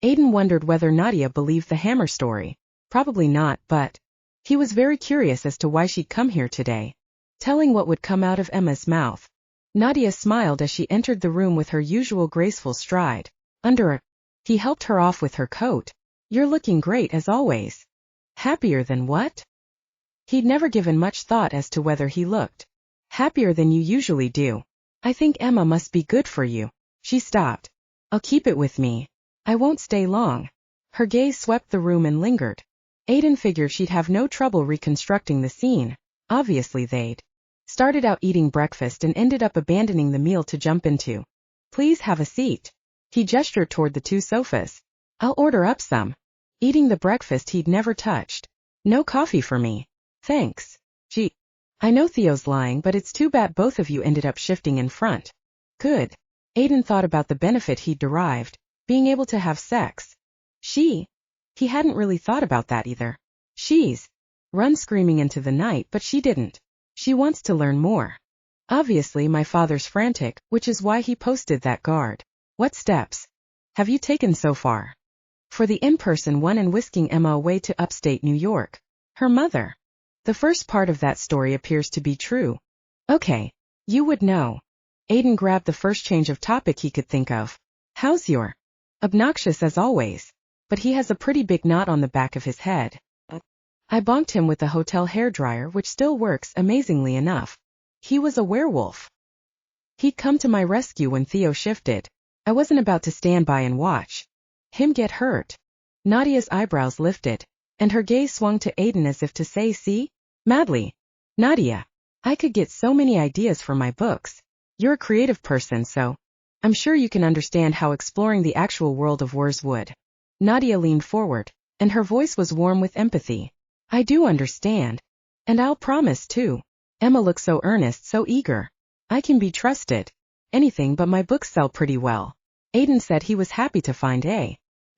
Aidan wondered whether Nadia believed the hammer story. Probably not, but He was very curious as to why she'd come here today. Telling what would come out of Emma's mouth. Nadia smiled as she entered the room with her usual graceful stride. He helped her off with her coat. You're looking great as always. Happier than what? He'd never given much thought as to whether he looked happier than you usually do. I think Emma must be good for you. She stopped. I'll keep it with me. I won't stay long. Her gaze swept the room and lingered. Aidan figured she'd have no trouble reconstructing the scene. Obviously they'd started out eating breakfast and ended up abandoning the meal to jump into. Please have a seat. He gestured toward the two sofas. I'll order up some. Eating the breakfast he'd never touched. No coffee for me. Thanks. Gee. I know Theo's lying, but it's too bad both of you ended up shifting in front. Good. Aidan thought about the benefit he'd derived, being able to have sex. He hadn't really thought about that either. She's run screaming into the night, but she didn't. She wants to learn more. Obviously my father's frantic, which is why he posted that guard. What steps have you taken so far? For the in-person one and whisking Emma away to upstate New York. Her mother. The first part of that story appears to be true. Okay. You would know. Aidan grabbed the first change of topic he could think of. How's your? Obnoxious as always. But he has a pretty big knot on the back of his head. I bonked him with a hotel hairdryer which still works amazingly enough. He was a werewolf. He'd come to my rescue when Theo shifted. I wasn't about to stand by and watch him get hurt. Nadia's eyebrows lifted, and her gaze swung to Aidan as if to say, see? Madly. Nadia. I could get so many ideas for my books. You're a creative person, so I'm sure you can understand how exploring the actual world of words would. Nadia leaned forward, and her voice was warm with empathy. I do understand. And I'll promise too. Emma looked so earnest, so eager. I can be trusted. Anything but my books sell pretty well. Aidan said he was happy to find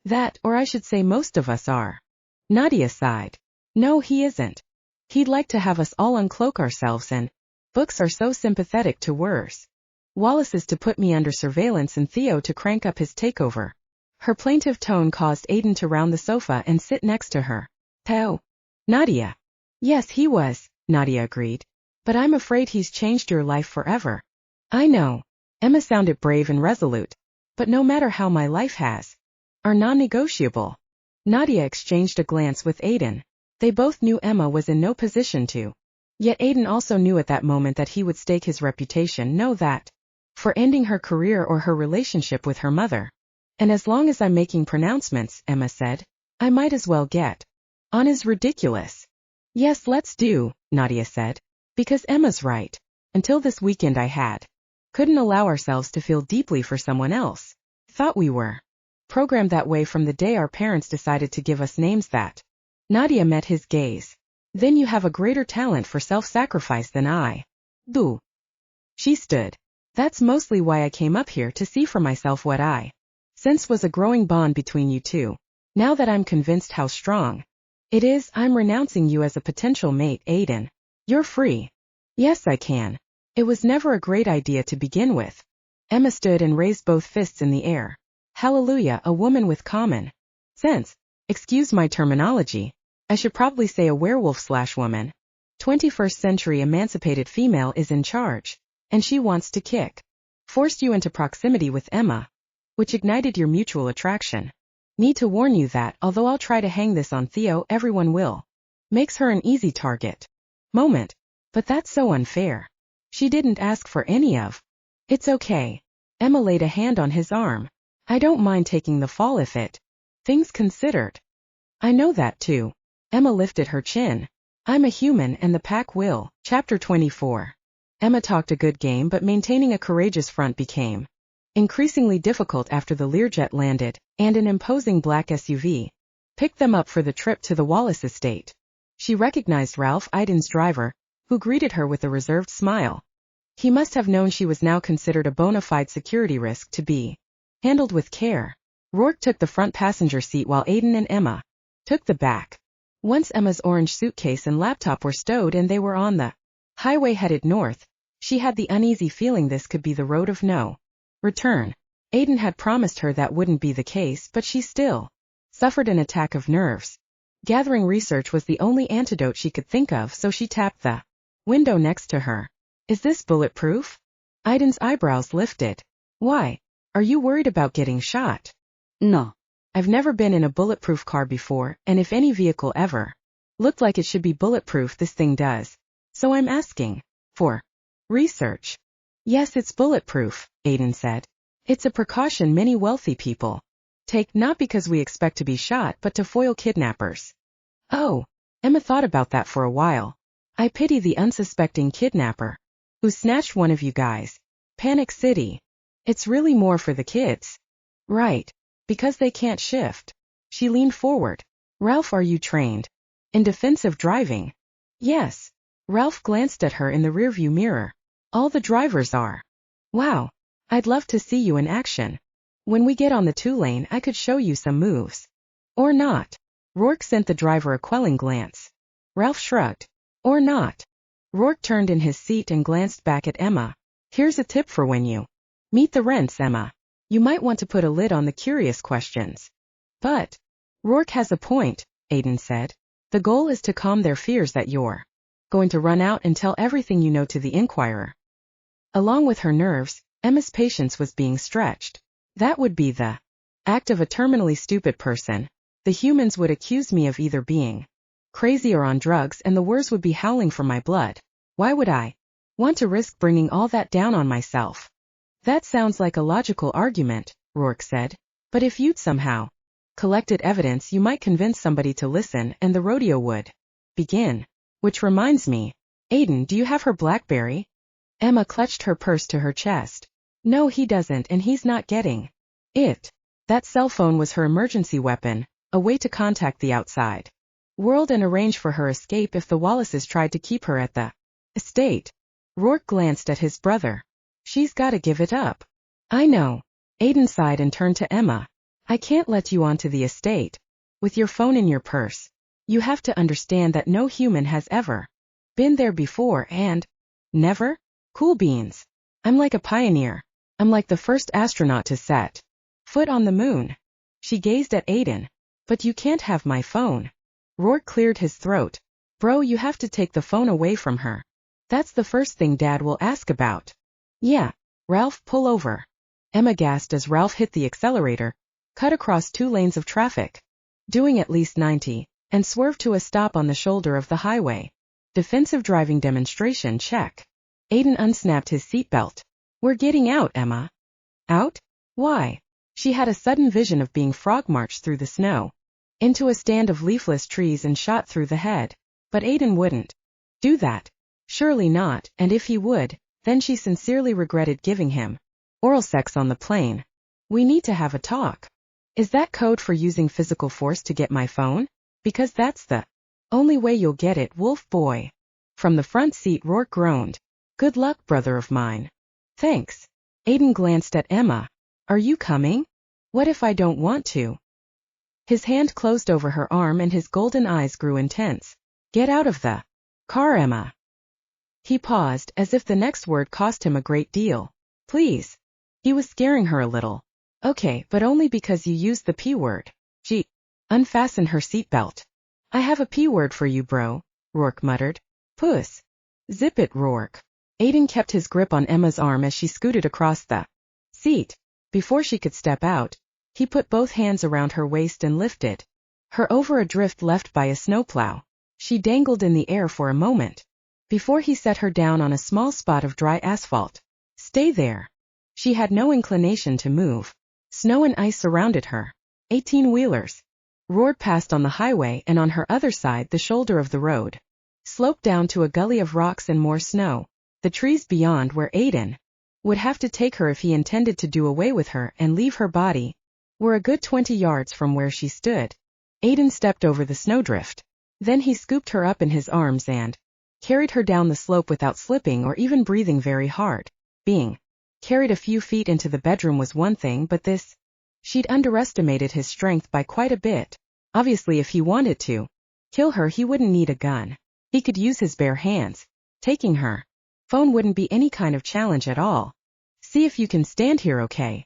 that, or I should say most of us are. Nadia sighed. No, he isn't. He'd like to have us all uncloak ourselves, and books are so sympathetic to worse. Wallace is to put me under surveillance and Theo to crank up his takeover. Her plaintive tone caused Aidan to round the sofa and sit next to her. Theo. Nadia. Yes, he was, Nadia agreed. But I'm afraid he's changed your life forever. I know. Emma sounded brave and resolute. But no matter how my life has, are non-negotiable. Nadia exchanged a glance with Aidan. They both knew Emma was in no position to. Yet Aidan also knew at that moment that he would stake his reputation, know that, for ending her career or her relationship with her mother. And as long as I'm making pronouncements, Emma said, I might as well get on is ridiculous. Yes, let's do, Nadia said. Because Emma's right. Until this weekend I couldn't allow ourselves to feel deeply for someone else. Thought we were programmed that way from the day our parents decided to give us names that. Nadia met his gaze. Then you have a greater talent for self-sacrifice than I do. She stood. That's mostly why I came up here, to see for myself what I sensed was a growing bond between you two. Now that I'm convinced how strong it is, I'm renouncing you as a potential mate, Aidan. You're free. Yes, I can. It was never a great idea to begin with. Emma stood and raised both fists in the air. Hallelujah, a woman with common sense. Excuse my terminology. I should probably say a werewolf/woman. 21st century emancipated female is in charge. And she wants to kick. Forced you into proximity with Emma, which ignited your mutual attraction. Need to warn you that, although I'll try to hang this on Theo, everyone will. Makes her an easy target. Moment. But that's so unfair. She didn't ask for any of. It's okay. Emma laid a hand on his arm. I don't mind taking the fall if it. Things considered. I know that too. Emma lifted her chin. I'm a human and the pack will. Chapter 24. Emma talked a good game, but maintaining a courageous front became increasingly difficult after the Learjet landed, and an imposing black SUV picked them up for the trip to the Wallace estate. She recognized Ralph Aidan's driver, who greeted her with a reserved smile. He must have known she was now considered a bona fide security risk to be handled with care. Rourke took the front passenger seat while Aidan and Emma took the back. Once Emma's orange suitcase and laptop were stowed and they were on the highway headed north, she had the uneasy feeling this could be the road of no return. Aidan had promised her that wouldn't be the case, but she still suffered an attack of nerves. Gathering research was the only antidote she could think of, so she tapped the window next to her. Is this bulletproof? Aidan's eyebrows lifted. Why? Are you worried about getting shot? No. I've never been in a bulletproof car before, and if any vehicle ever looked like it should be bulletproof, this thing does. So I'm asking for research. Yes, it's bulletproof, Aidan said. It's a precaution many wealthy people take, not because we expect to be shot, but to foil kidnappers. Oh, Emma thought about that for a while. I pity the unsuspecting kidnapper who snatched one of you guys. Panic City. It's really more for the kids. Right. Because they can't shift. She leaned forward. Ralph, are you trained in defensive driving? Yes. Ralph glanced at her in the rearview mirror. All the drivers are. Wow. I'd love to see you in action. When we get on the 2-lane, I could show you some moves. Or not. Rourke sent the driver a quelling glance. Ralph shrugged. Or not. Rourke turned in his seat and glanced back at Emma. Here's a tip for when you meet the rents, Emma. You might want to put a lid on the curious questions. But Rourke has a point, Aidan said. The goal is to calm their fears that you're going to run out and tell everything you know to the Inquirer. Along with her nerves, Emma's patience was being stretched. That would be the act of a terminally stupid person. The humans would accuse me of either being crazy or on drugs, and the worst would be howling for my blood. Why would I want to risk bringing all that down on myself? That sounds like a logical argument, Rourke said. But if you'd somehow collected evidence, you might convince somebody to listen, and the rodeo would begin. Which reminds me, Aidan, do you have her BlackBerry? Emma clutched her purse to her chest. No, he doesn't, and he's not getting it. That cell phone was her emergency weapon, a way to contact the outside world and arrange for her escape if the Wallaces tried to keep her at the estate. Rourke glanced at his brother. She's gotta give it up. I know. Aidan sighed and turned to Emma. I can't let you onto the estate with your phone in your purse. You have to understand that no human has ever been there before, and never? Cool beans. I'm like a pioneer. I'm like the first astronaut to set foot on the moon. She gazed at Aidan. But you can't have my phone. Rourke cleared his throat. Bro, you have to take the phone away from her. That's the first thing Dad will ask about. Yeah. Ralph, pull over. Emma gasped as Ralph hit the accelerator, cut across 2 lanes of traffic, doing at least 90, and swerved to a stop on the shoulder of the highway. Defensive driving demonstration check. Aidan unsnapped his seatbelt. We're getting out, Emma. Out? Why? She had a sudden vision of being frog-marched through the snow, into a stand of leafless trees and shot through the head. But Aidan wouldn't do that. Surely not, and if he would, then she sincerely regretted giving him oral sex on the plane. We need to have a talk. Is that code for using physical force to get my phone? Because that's the only way you'll get it, wolf boy. From the front seat, Rourke groaned. Good luck, brother of mine. Thanks. Aidan glanced at Emma. Are you coming? What if I don't want to? His hand closed over her arm and his golden eyes grew intense. Get out of the car, Emma. He paused, as if the next word cost him a great deal. Please. He was scaring her a little. Okay, but only because you used the P word. She unfastened her seatbelt. I have a P word for you, bro, Rourke muttered. Puss. Zip it, Rourke. Aidan kept his grip on Emma's arm as she scooted across the seat. Before she could step out, he put both hands around her waist and lifted her over a drift left by a snowplow. She dangled in the air for a moment before he set her down on a small spot of dry asphalt. Stay there. She had no inclination to move. Snow and ice surrounded her. 18-wheelers roared past on the highway, and on her other side the shoulder of the road sloped down to a gully of rocks and more snow. The trees beyond, where Aidan would have to take her if he intended to do away with her and leave her body, were a good 20 yards from where she stood. Aidan stepped over the snowdrift. Then he scooped her up in his arms and carried her down the slope without slipping or even breathing very hard. Being carried a few feet into the bedroom was one thing, but this, she'd underestimated his strength by quite a bit. Obviously, if he wanted to kill her, he wouldn't need a gun. He could use his bare hands. Taking her phone wouldn't be any kind of challenge at all. See if you can stand here, okay?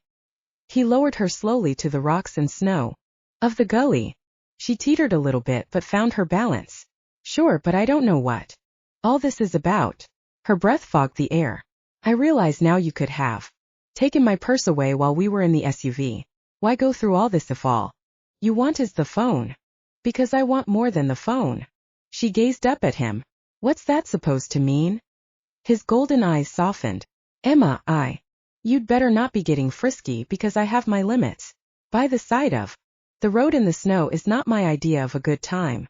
He lowered her slowly to the rocks and snow of the gully. She teetered a little bit but found her balance. Sure, but I don't know what all this is about. Her breath fogged the air. I realize now you could have taken my purse away while we were in the SUV. Why go through all this if all you want is the phone? Because I want more than the phone. She gazed up at him. What's that supposed to mean? His golden eyes softened. Emma, you'd better not be getting frisky because I have my limits. By the side of the road in the snow is not my idea of a good time.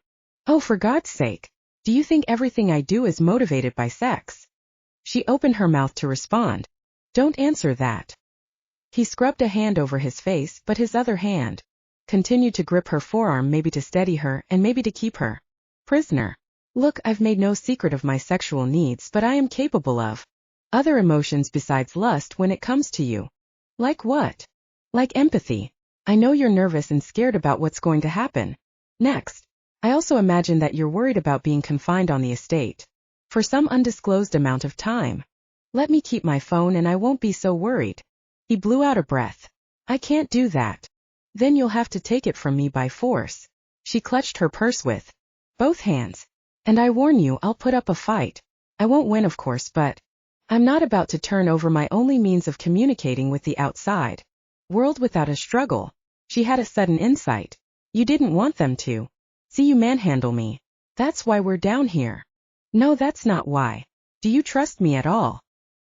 Oh, for God's sake. Do you think everything I do is motivated by sex? She opened her mouth to respond. Don't answer that. He scrubbed a hand over his face, but his other hand continued to grip her forearm, maybe to steady her and maybe to keep her prisoner. Look, I've made no secret of my sexual needs, but I am capable of other emotions besides lust when it comes to you. Like what? Like empathy. I know you're nervous and scared about what's going to happen next. I also imagine that you're worried about being confined on the estate for some undisclosed amount of time. Let me keep my phone and I won't be so worried. He blew out a breath. I can't do that. Then you'll have to take it from me by force. She clutched her purse with both hands. And I warn you, I'll put up a fight. I won't win, of course, but I'm not about to turn over my only means of communicating with the outside world without a struggle. She had a sudden insight. You didn't want them to see you manhandle me. That's why we're down here. No, that's not why. Do you trust me at all?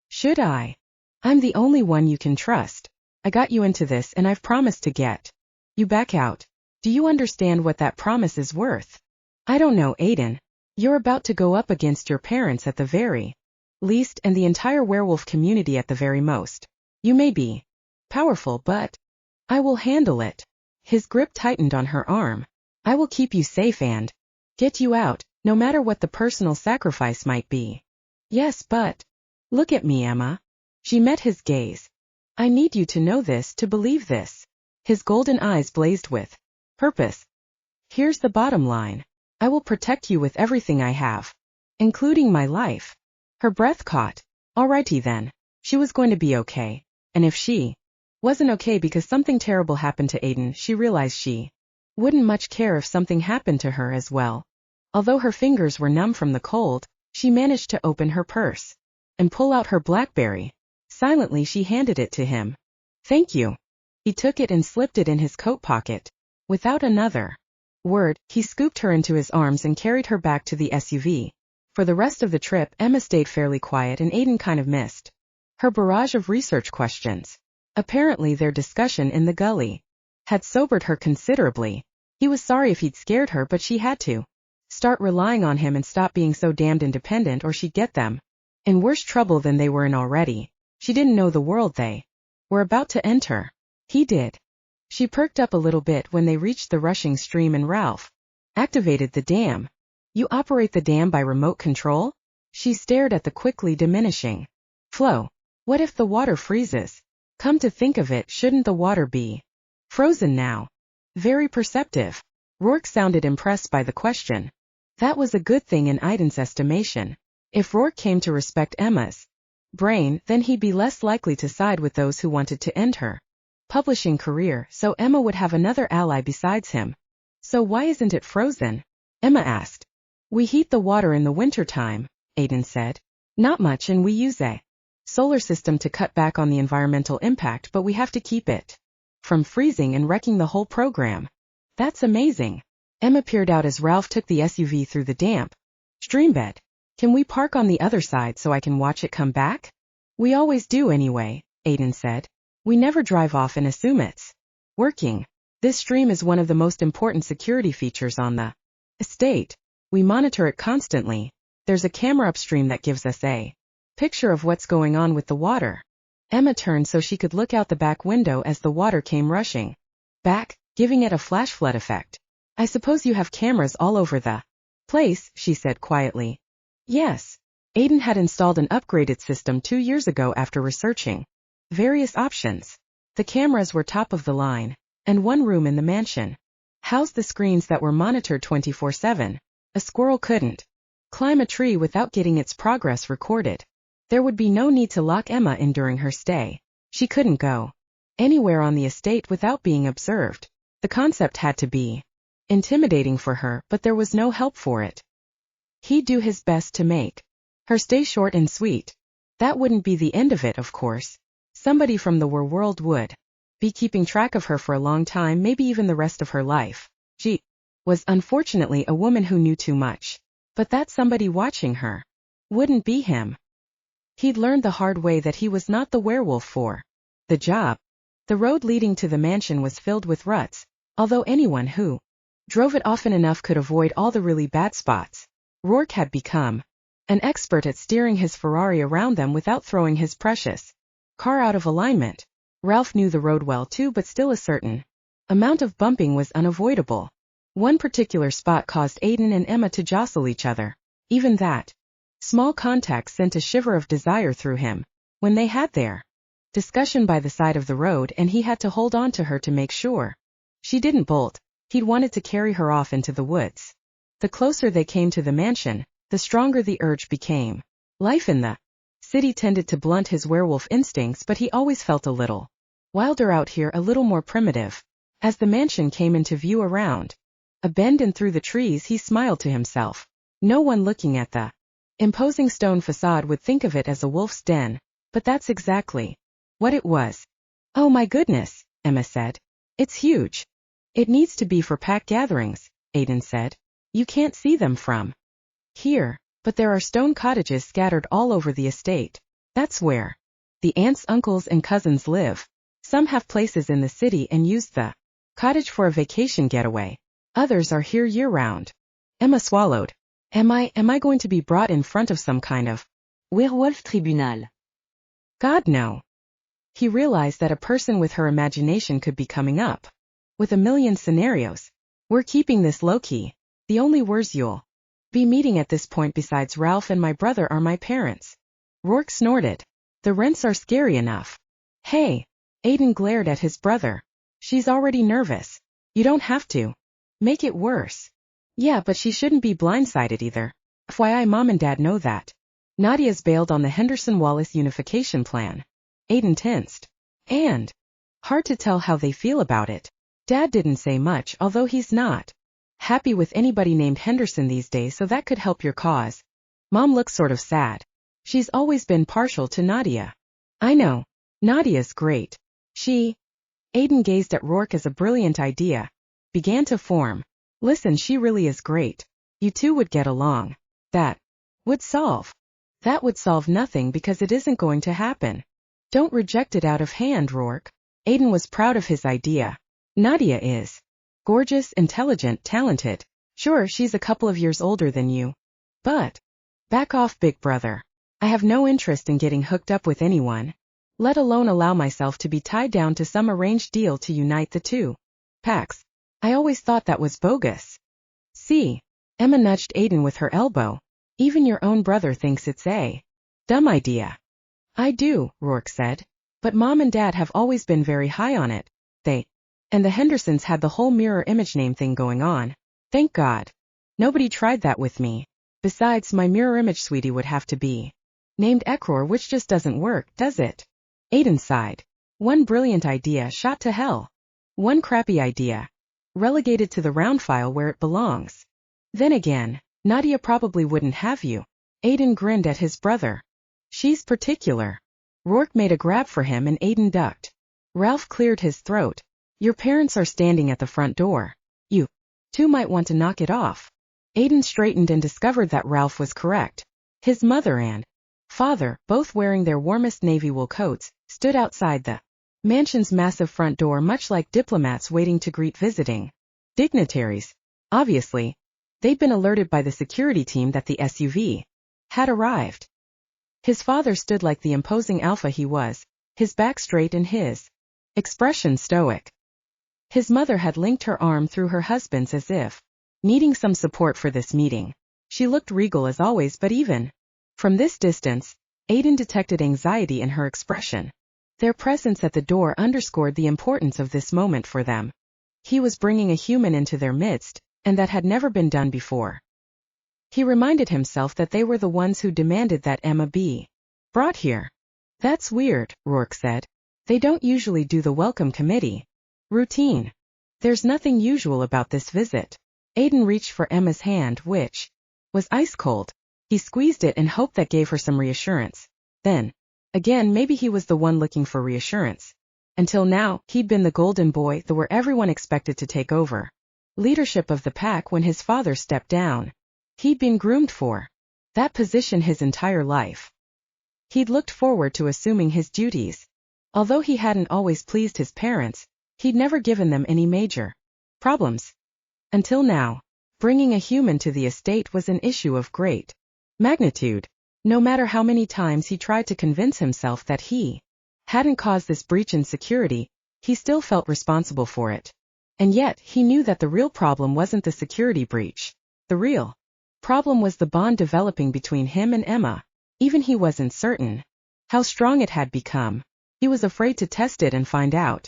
Should I? I'm the only one you can trust. I got you into this and I've promised to get you back out. Do you understand what that promise is worth? I don't know, Aidan. You're about to go up against your parents at the very least and the entire werewolf community at the very most. You may be powerful, but I will handle it. His grip tightened on her arm. I will keep you safe and get you out, no matter what the personal sacrifice might be. Yes, but look at me, Emma. She met his gaze. I need you to know this, to believe this. His golden eyes blazed with purpose. Here's the bottom line. I will protect you with everything I have, including my life. Her breath caught. Alrighty then. She was going to be okay. And if she wasn't okay because something terrible happened to Aidan, she realized she wouldn't much care if something happened to her as well. Although her fingers were numb from the cold, she managed to open her purse and pull out her BlackBerry. Silently she handed it to him. Thank you. He took it and slipped it in his coat pocket. Without another word, he scooped her into his arms and carried her back to the SUV. For the rest of the trip, Emma stayed fairly quiet and Aidan kind of missed her barrage of research questions. Apparently their discussion in the gully had sobered her considerably. He was sorry if he'd scared her, but she had to start relying on him and stop being so damned independent or she'd get them in worse trouble than they were in already. She didn't know the world they were about to enter. He did. She perked up a little bit when they reached the rushing stream and Ralph activated the dam. You operate the dam by remote control? She stared at the quickly diminishing flow. What if the water freezes? Come to think of it, shouldn't the water be frozen now? Very perceptive. Rourke sounded impressed by the question. That was a good thing in Aidan's estimation. If Rourke came to respect Emma's brain, then he'd be less likely to side with those who wanted to end her publishing career, so Emma would have another ally besides him. So why isn't it frozen? Emma asked. We heat the water in the wintertime, Aidan said. Not much, and we use a solar system to cut back on the environmental impact, but we have to keep it from freezing and wrecking the whole program. That's amazing. Emma peered out as Ralph took the SUV through the damp streambed. Can we park on the other side so I can watch it come back? We always do anyway, Aidan said. We never drive off and assume it's working. This stream is one of the most important security features on the estate. We monitor it constantly. There's a camera upstream that gives us a picture of what's going on with the water. Emma turned so she could look out the back window as the water came rushing back, giving it a flash flood effect. I suppose you have cameras all over the place, she said quietly. Yes. Aidan had installed an upgraded system 2 years ago after researching various options. The cameras were top of the line, and one room in the mansion housed the screens that were monitored 24/7. A squirrel couldn't climb a tree without getting its progress recorded. There would be no need to lock Emma in during her stay. She couldn't go anywhere on the estate without being observed. The concept had to be intimidating for her, but there was no help for it. He'd do his best to make her stay short and sweet. That wouldn't be the end of it, of course. Somebody from the world would be keeping track of her for a long time, maybe even the rest of her life. She was unfortunately a woman who knew too much. But that somebody watching her wouldn't be him. He'd learned the hard way that he was not the werewolf for the job. The road leading to the mansion was filled with ruts, although anyone who drove it often enough could avoid all the really bad spots. Rourke had become an expert at steering his Ferrari around them without throwing his precious car out of alignment. Ralph knew the road well too, but still a certain amount of bumping was unavoidable. One particular spot caused Aidan and Emma to jostle each other. Even that small contact sent a shiver of desire through him. When they had their discussion by the side of the road and he had to hold on to her to make sure she didn't bolt, he'd wanted to carry her off into the woods. The closer they came to the mansion, the stronger the urge became. Life in the city tended to blunt his werewolf instincts, but he always felt a little wilder out here, a little more primitive. As the mansion came into view around a bend and through the trees, he smiled to himself. No one looking at the imposing stone facade would think of it as a wolf's den, but that's exactly what it was. Oh my goodness, Emma said. It's huge. It needs to be for pack gatherings, Aidan said. You can't see them from here, but there are stone cottages scattered all over the estate. That's where the aunts, uncles, and cousins live. Some have places in the city and use the cottage for a vacation getaway. Others are here year-round. Emma swallowed. Am I going to be brought in front of some kind of werewolf tribunal? God, no. He realized that a person with her imagination could be coming up with a million scenarios. We're keeping this low-key. The only words you'll be meeting at this point besides Ralph and my brother are my parents. Rourke snorted. The rents are scary enough. Hey. Aidan glared at his brother. She's already nervous. You don't have to make it worse. Yeah, but she shouldn't be blindsided either. FYI, Mom and Dad know that. Nadia's bailed on the Henderson-Wallace unification plan. Aidan tensed. And hard to tell how they feel about it. Dad didn't say much, although he's not happy with anybody named Henderson these days, so that could help your cause. Mom looks sort of sad. She's always been partial to Nadia. I know. Nadia's great. Aidan gazed at Rourke as a brilliant idea began to form. Listen, she really is great. You two would get along. That would solve nothing because it isn't going to happen. Don't reject it out of hand, Rourke. Aidan was proud of his idea. Nadia is gorgeous, intelligent, talented. Sure, she's a couple of years older than you. But back off, big brother. I have no interest in getting hooked up with anyone, let alone allow myself to be tied down to some arranged deal to unite the two packs. I always thought that was bogus. See? Emma nudged Aidan with her elbow. Even your own brother thinks it's a dumb idea. I do, Rourke said. But Mom and Dad have always been very high on it. And the Hendersons had the whole mirror image name thing going on. Thank God. Nobody tried that with me. Besides, my mirror image sweetie would have to be named Ekror, which just doesn't work, does it? Aidan sighed. One brilliant idea shot to hell. One crappy idea relegated to the round file where it belongs. Then again, Nadia probably wouldn't have you. Aidan grinned at his brother. She's particular. Rourke made a grab for him and Aidan ducked. Ralph cleared his throat. Your parents are standing at the front door. You two might want to knock it off. Aidan straightened and discovered that Ralph was correct. His mother and father, both wearing their warmest navy wool coats, stood outside the mansion's massive front door, much like diplomats waiting to greet visiting dignitaries. Obviously, they'd been alerted by the security team that the SUV had arrived. His father stood like the imposing alpha he was, his back straight and his expression stoic. His mother had linked her arm through her husband's as if needing some support for this meeting. She looked regal as always, but even from this distance, Aidan detected anxiety in her expression. Their presence at the door underscored the importance of this moment for them. He was bringing a human into their midst, and that had never been done before. He reminded himself that they were the ones who demanded that Emma be brought here. That's weird, Rourke said. They don't usually do the welcome committee routine. There's nothing usual about this visit. Aidan reached for Emma's hand, which was ice cold. He squeezed it and hoped that gave her some reassurance. Then, again, maybe he was the one looking for reassurance. Until now, he'd been the golden boy, the where everyone expected to take over leadership of the pack when his father stepped down. He'd been groomed for that position his entire life. He'd looked forward to assuming his duties. Although he hadn't always pleased his parents, he'd never given them any major problems. Until now, bringing a human to the estate was an issue of great magnitude. No matter how many times he tried to convince himself that he hadn't caused this breach in security, he still felt responsible for it. And yet, he knew that the real problem wasn't the security breach. The real problem was the bond developing between him and Emma. Even he wasn't certain how strong it had become. He was afraid to test it and find out